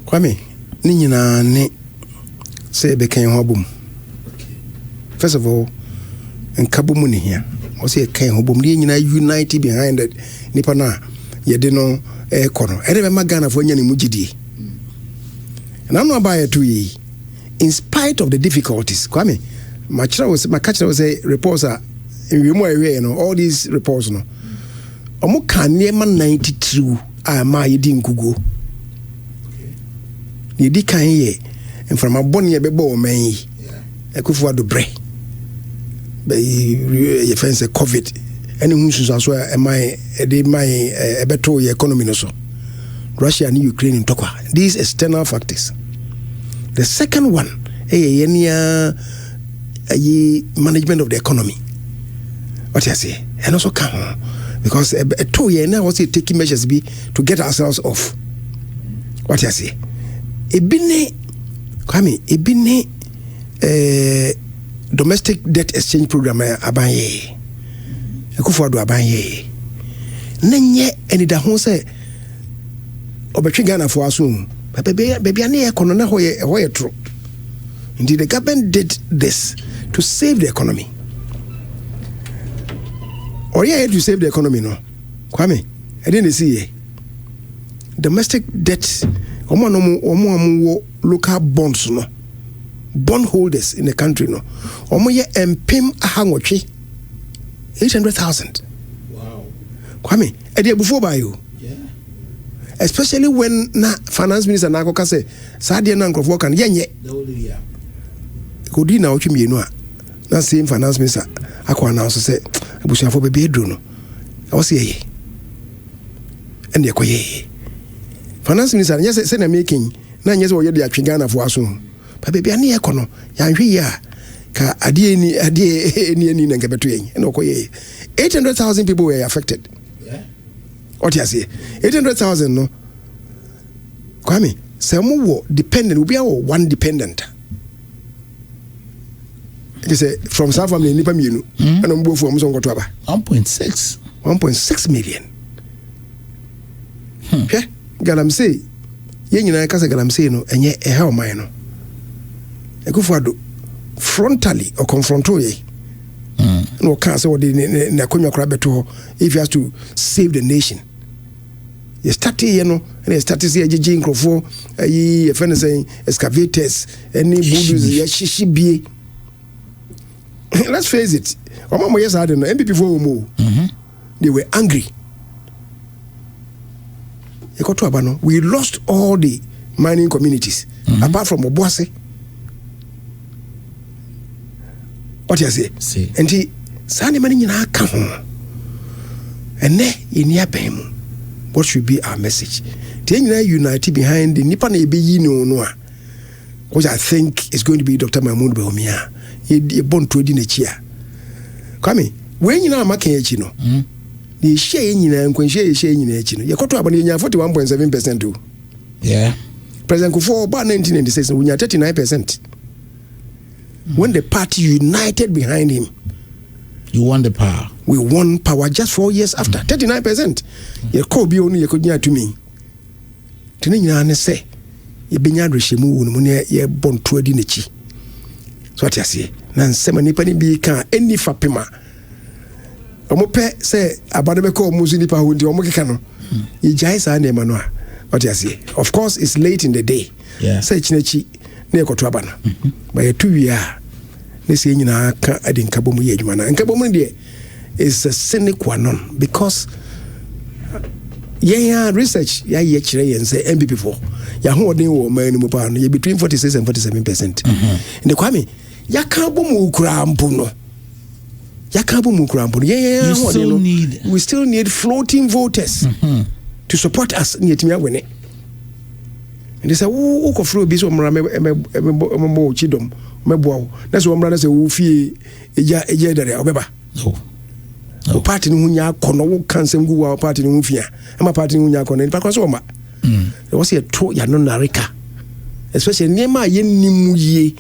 Kwame, ninyina ne say beken hobum. First of all, in Kabumuni here, I say Ken Hobum, united behind it. Nipana, Yedino, Kono. I remember Ghana for Yanni Mujidi. And I'm not by a 2 year. In spite of the difficulties, Kwame, my catcher was a reporter in remote area, all these reports. No, Omuka Neman 92 are my Yedin Kugo. Yedi Kanye, and from a bonny bebo may a kufu do bre. Ye fence COVID any who as well am I a better economy no so Russia and Ukraine in Tokwa. These external factors. The second one management of the economy. What I say? And also come because a 2 year now was taking measures be to get ourselves off. What I say? Ebine domestic debt exchange program abanye Kufuor do abanye nenye eni da ho se obetwe Ghana for aso baby ane ekono na hoye tro. Indeed the government did this to save the economy. Or yeah, to save the economy no Kwame I didn't see domestic debt omo local bonds no bond holders in the country no omo ye N.P.P ahangotwe 800,000. Wow. Kwame e before by you. Yeah. Especially when na finance minister na akoka say saade na nkrofo kan yenye kodi na otwe mienu a na same finance minister akwa na so say abusuafo be edro no I say ye and ye koye finance minister nya say na making na nya say wo ye de atwe Ghana for aso pa baby ane ekono ya hwe ya ka ade ni na ngebeto yen na okoye 800,000 people were affected. Yeah. What you say? 800,000 no. Kwame, say mo dependent, we be one dependent. It is from South family nipa mienu. And on both from so go to aba. 1.6. 1.6 million. Yeah, galamsey. Ye nyina ka say galamsey no enye ehel man no. Ekufuado frontally or confronto ye. No can say what na konwa kra beto if he has to save the nation. You start here no and you start say jeje nkrofo ayi friend saying excavators any bulldozers ya shishibie. Let's face it. Omamo yes I don't know N.P.P for mo. They were angry. We lost all the mining communities apart from Obuasi. What you say? And he Sani money in our come. And ne in your payment. What should be our message? Then you unite behind the Nippon no, which I think is going to be Dr. Mahmoud Bawumia. He born to a chair. Come when you know making no. The share in and when share in you got to about 41.7% too. Yeah. President Kufuor about 1996 we are 39%. When the party united behind him, you won the power. We won power just 4 years after. 39%. You call be only you could near to me. Tinina say, you be near Rishimu when you're born to a dinichi. So what you say? Nan semani penny be can any fapima. Omope say about the call Musinipa who the Omokano. You jais are name manoa. What you say? Of course, it's late in the day. Yeah. Say Chinechi near Kotrabana. By a 2 year. They say you know I didn't kabomu yejumana. And kabomu de is a sine qua non because research and say N.P.P for ya holding woman between 46 and 47%. In the Kwame yakabomu krampuno. We still need floating voters to support us in Yetimia Wene. And they say, oh, Kofro Biso Mrambo Chidom, Mebo. That's what Mrana say, Ufi, Eja Dare, Obeba. No. Party Nunya Kono, Kansengu, our party Nufia. I'm a party Nunya Kono, in Pakosoma. There was a to Yanonarika. Especially Nema Yen Nimuye,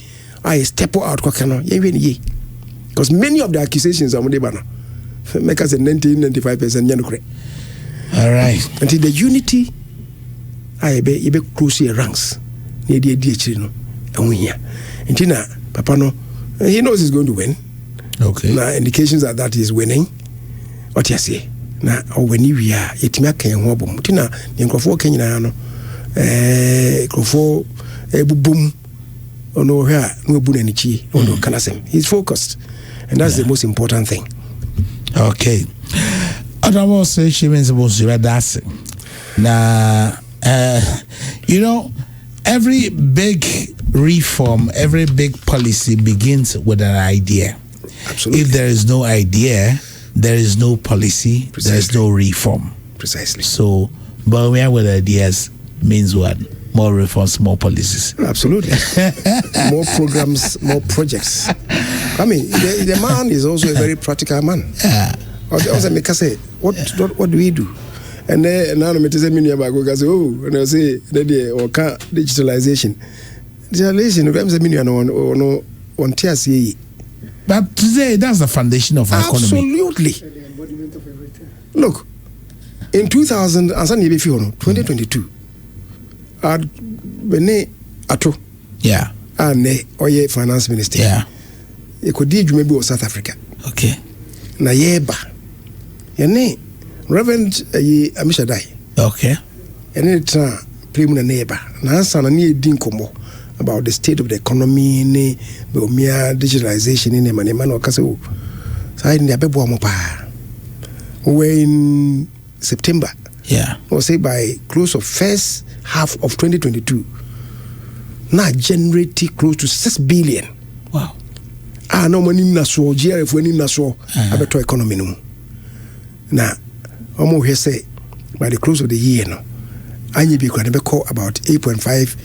I step out Kokano, ye. Because many of the accusations are Modebana. Make us a 95% Yanukre. All right. Until the unity, I be close ranks. Near the DHino. And we here. Until now, Papa no, he knows he's going to win. Okay. Now, indications are that he's winning. What you say? Now, when you are, it may can wobble. Tina, the Crawford Kenyano, Crawford, boom. Oh no, here, no Bunenichi, oh no, Kanasem. He's focused. And that's the most important thing. Okay. Honorable Kyei-Mensah-Bonsu, that's it. Now, you know, every big reform, every big policy begins with an idea. Absolutely. If there is no idea, there is no policy, Precisely. there is no reform. Precisely. So, Bawumia with ideas means what? More reforms, more policies. Absolutely. More programs, more projects. I mean, the man is also a very practical man. Yeah. Also, make us say, what do we do? And then now I say, and I say, digitalization. Digitalization, on TSE. But today, that's the foundation of our economy. Absolutely. Look, in 2022, Bene Ato. Yeah. And Oye finance minister. Yeah. You could do maybe of South Africa. Okay. Na yeba. Yene Reverend Amishadai. Okay. Yene tra primo neighbor. Na answer na ni dinkomo about the state of the economy ne Bawumia digitalization ne man no kase o. Sai ndi abebo mo pa. We in September. Yeah. Or say by close of first half of 2022. Now generating close to 6 billion. Wow. No money na so GRF when na so abeto economy no. Now, omo here say by the close of the year no, anyi be kwa call about 8.5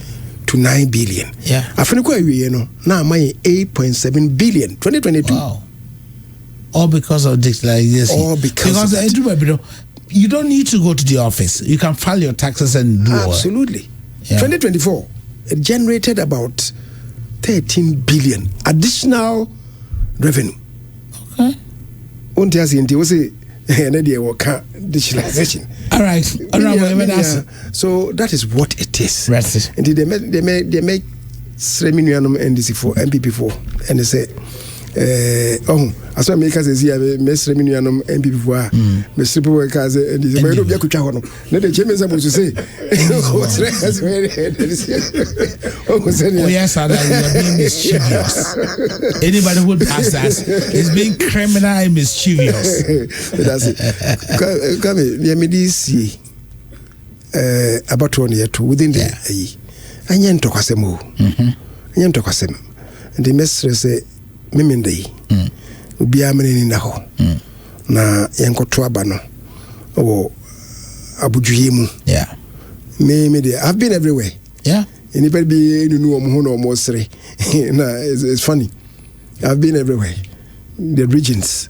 to 9 billion. Yeah. Afini kwa we no, na my 8.7 billion 2022. Wow. All because of digitalization. All because of you don't need to go to the office. You can file your taxes and do absolutely. Yeah. 2024, it generated about 13 billion additional revenue. Okay. Digitalization. All right. So that is what it is. Right. And they make Sreminuanum NDC for N.P.P for, and they say, as I make us a Sreminuanum N.P.P for Mr. Workers and the way of Yakuchano. Let the Kyei-Mensah-Bonsu say, oh, yes, you are being mischievous. Anybody who does that is being criminal and mischievous. That's it. Come here, about 1 year, 2 within the and yen to Quasemo. Yen to Quasem. And the mistress say, Mimindi, Ubiaman in the hall. Na Yanko Tuabano or Abujuimu. Yeah. Maybe I've been everywhere. Yeah. Anybody be in New or Mosre. It's funny. I've been everywhere. The regions.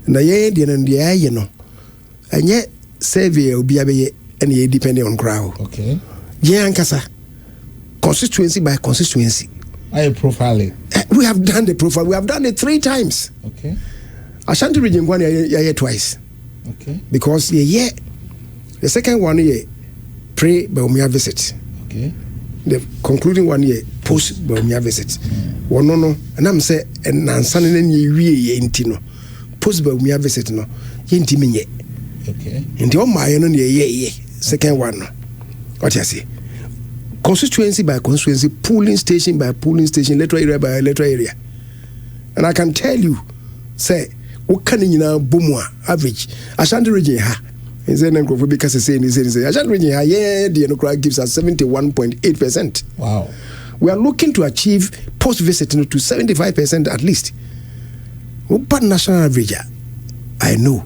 Na ye and the eye, you know. And yet, Savia Ubiabe and ye depending on crowd. Okay. Yankasa. Constituency by constituency. I profiling. We have done the profile. We have done it 3 times. Okay. Ashanti region one year twice. Okay. Because the second 1 year pre Bawumia visit. Okay. The concluding 1 year post Bawumia visit. One no, and I'm say and Nansan and ye intino post Bawumia visit no yintiminye. Okay. Into all my own ye second one. What you say? Constituency by constituency, polling station by polling station, letter area by letter area. And I can tell you, say, what can you now Bumwa average? Ashanti region ha. Is there no because saying Ashanti region ha, yeah, the Enokra gives us 71.8%. Wow. We are looking to achieve post visit to 75% at least. But national average, I know.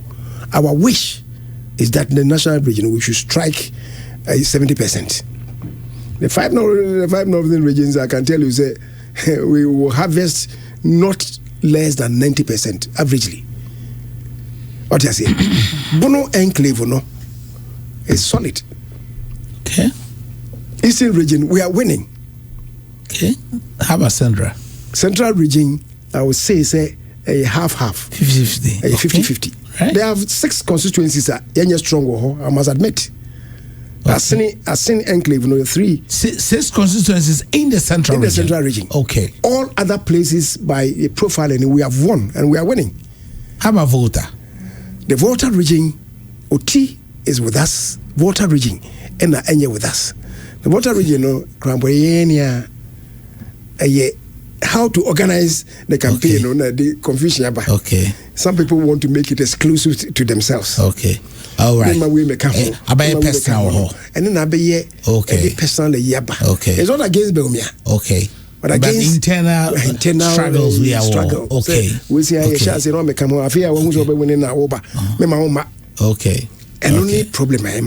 Our wish is that the national average we should strike 70%. The five northern regions, I can tell you, say we will harvest not less than 90% averagely. What you say? Bono enclave no is solid. Okay. Eastern region, we are winning. Okay. How about Central? Central region, I would say a half. 50-50. A 50-50. Right. They have 6 constituencies that are strong, I must admit. Okay. I've seen enclave, 3. 6 constituencies in the central region. The central region. Okay. All other places by profiling, we have won and we are winning. How about Volta? The Volta region, OT is with us. Volta region, and Enya with us. The Volta region, how to organize the campaign, the confusion about. Okay. Some people want to make it exclusive to themselves. Okay. All right. Personal. And then I be personal yaba. Okay. It's not against Bawumia. Okay. But against internal struggles we are struggle. Okay. We see I shall say no me come I fear when we winning na oba. Me ma oma. Okay. And only problem I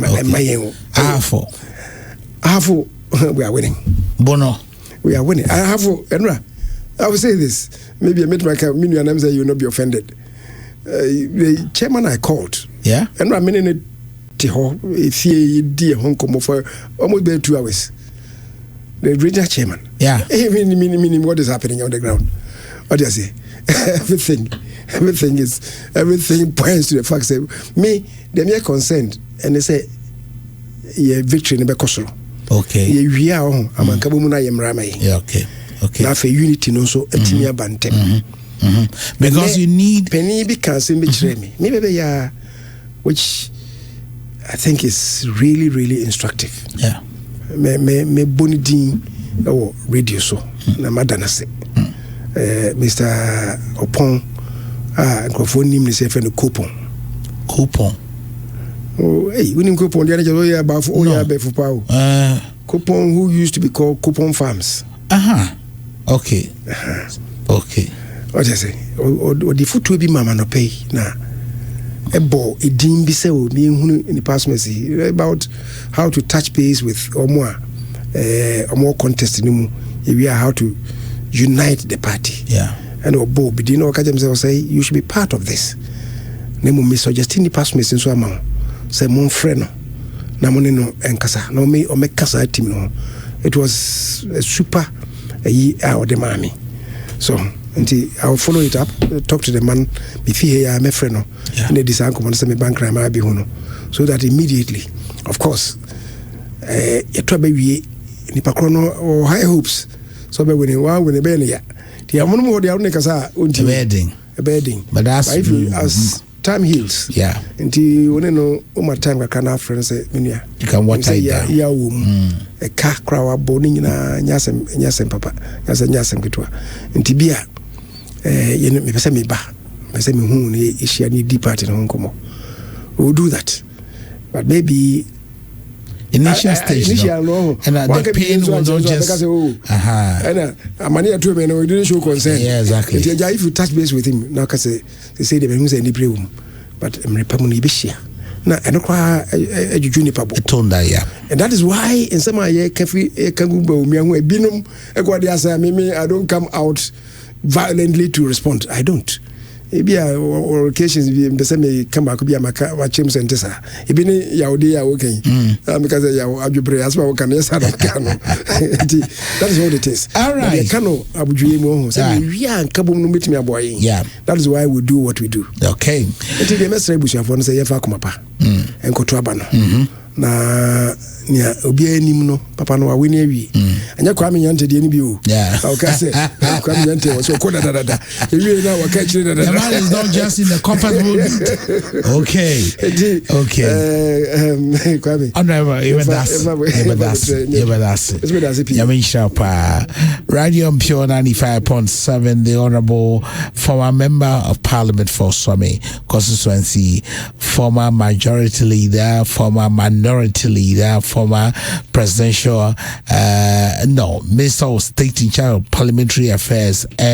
Afo we are winning. Bono. We are winning. I will say this. Maybe I met my communion and say you will not be offended. The chairman I called. Yeah. And I'm in it if he did Hong Kong for almost 2 hours. The regional chairman. Yeah. Meaning what is happening on the ground. What do you say? Everything points to the fact that me, they are concerned and they say victory in the Bekosoro. Okay. We are on Amankabumuna Yamrama. Yeah, okay. Okay. Now for unity no so etimia bantem. Because you need penny because in me. Maybe which I think is really, really instructive. Yeah. Me bonidin radio so na madanase. Mr. Opon nim ni say friend coupon. Oh, hey, we coupon the other way about for coupon who used to be called Coupon Farms. Okay. Okay. What I say? Or the food will be mama no pay na. Ebo edin bi say obi hunu in the past mercy about how to touch base with more contest ni mu we are how to unite the party. Yeah. And obo bidin o kajem say you should be part of this. Nemu me suggesting the past mercy so amount. say mon friend na mo ne no enkasa na o me kasa team no. It was a super or the mommy. So until I'll follow it up, talk to the man, if he am a friend, and they decide to say me bank crime, so that immediately, of course, you try baby nipa chrono or high hopes. So when you want when the belly, the amount more the only casa a bedding. But that's if you as time heals, until you know my time I can have friends say you can watch a car crowd boning na nyasem papa nyasem kitwa nti bia you know me pese me ba me say me hu ni issue ni deep part no nkomo we will do that, but maybe initial stage no. And the pain will not just and amani atu me no didn't show concern. Exactly. If you touch base with him now cause they say they be say ni pray but repamu ni be share na eno kwa ejuju ni pabo tonda and that is why in some aye kafi kangu Bawumia ho ebinum ekwa dey say me I don't come out violently to respond. I don't. Ebia or occasions be say me come back be amaka wa chem sentesa ebini ya odi ya okay because ya adwubre as well can yes that is what it is. All right, kano abudwe mu ho say we an kabom no metimi aboye. That is why we do what we do. Okay, until the mesra busuafo no say ye fa komapa enkoto aba no na nia obi anim no papa no wa ni awie anya kwa me nyante de ni bi o okay say kwa me nyante o so ko da ewie na wa ka chire da the man is not just in the comfortable okay kwa me honorable even that's Yamin Shapa Radio Pure 95.7 the honorable former member of parliament for Swami constituency, former majority leader, former minority leader, former presidential minister of state in charge of parliamentary affairs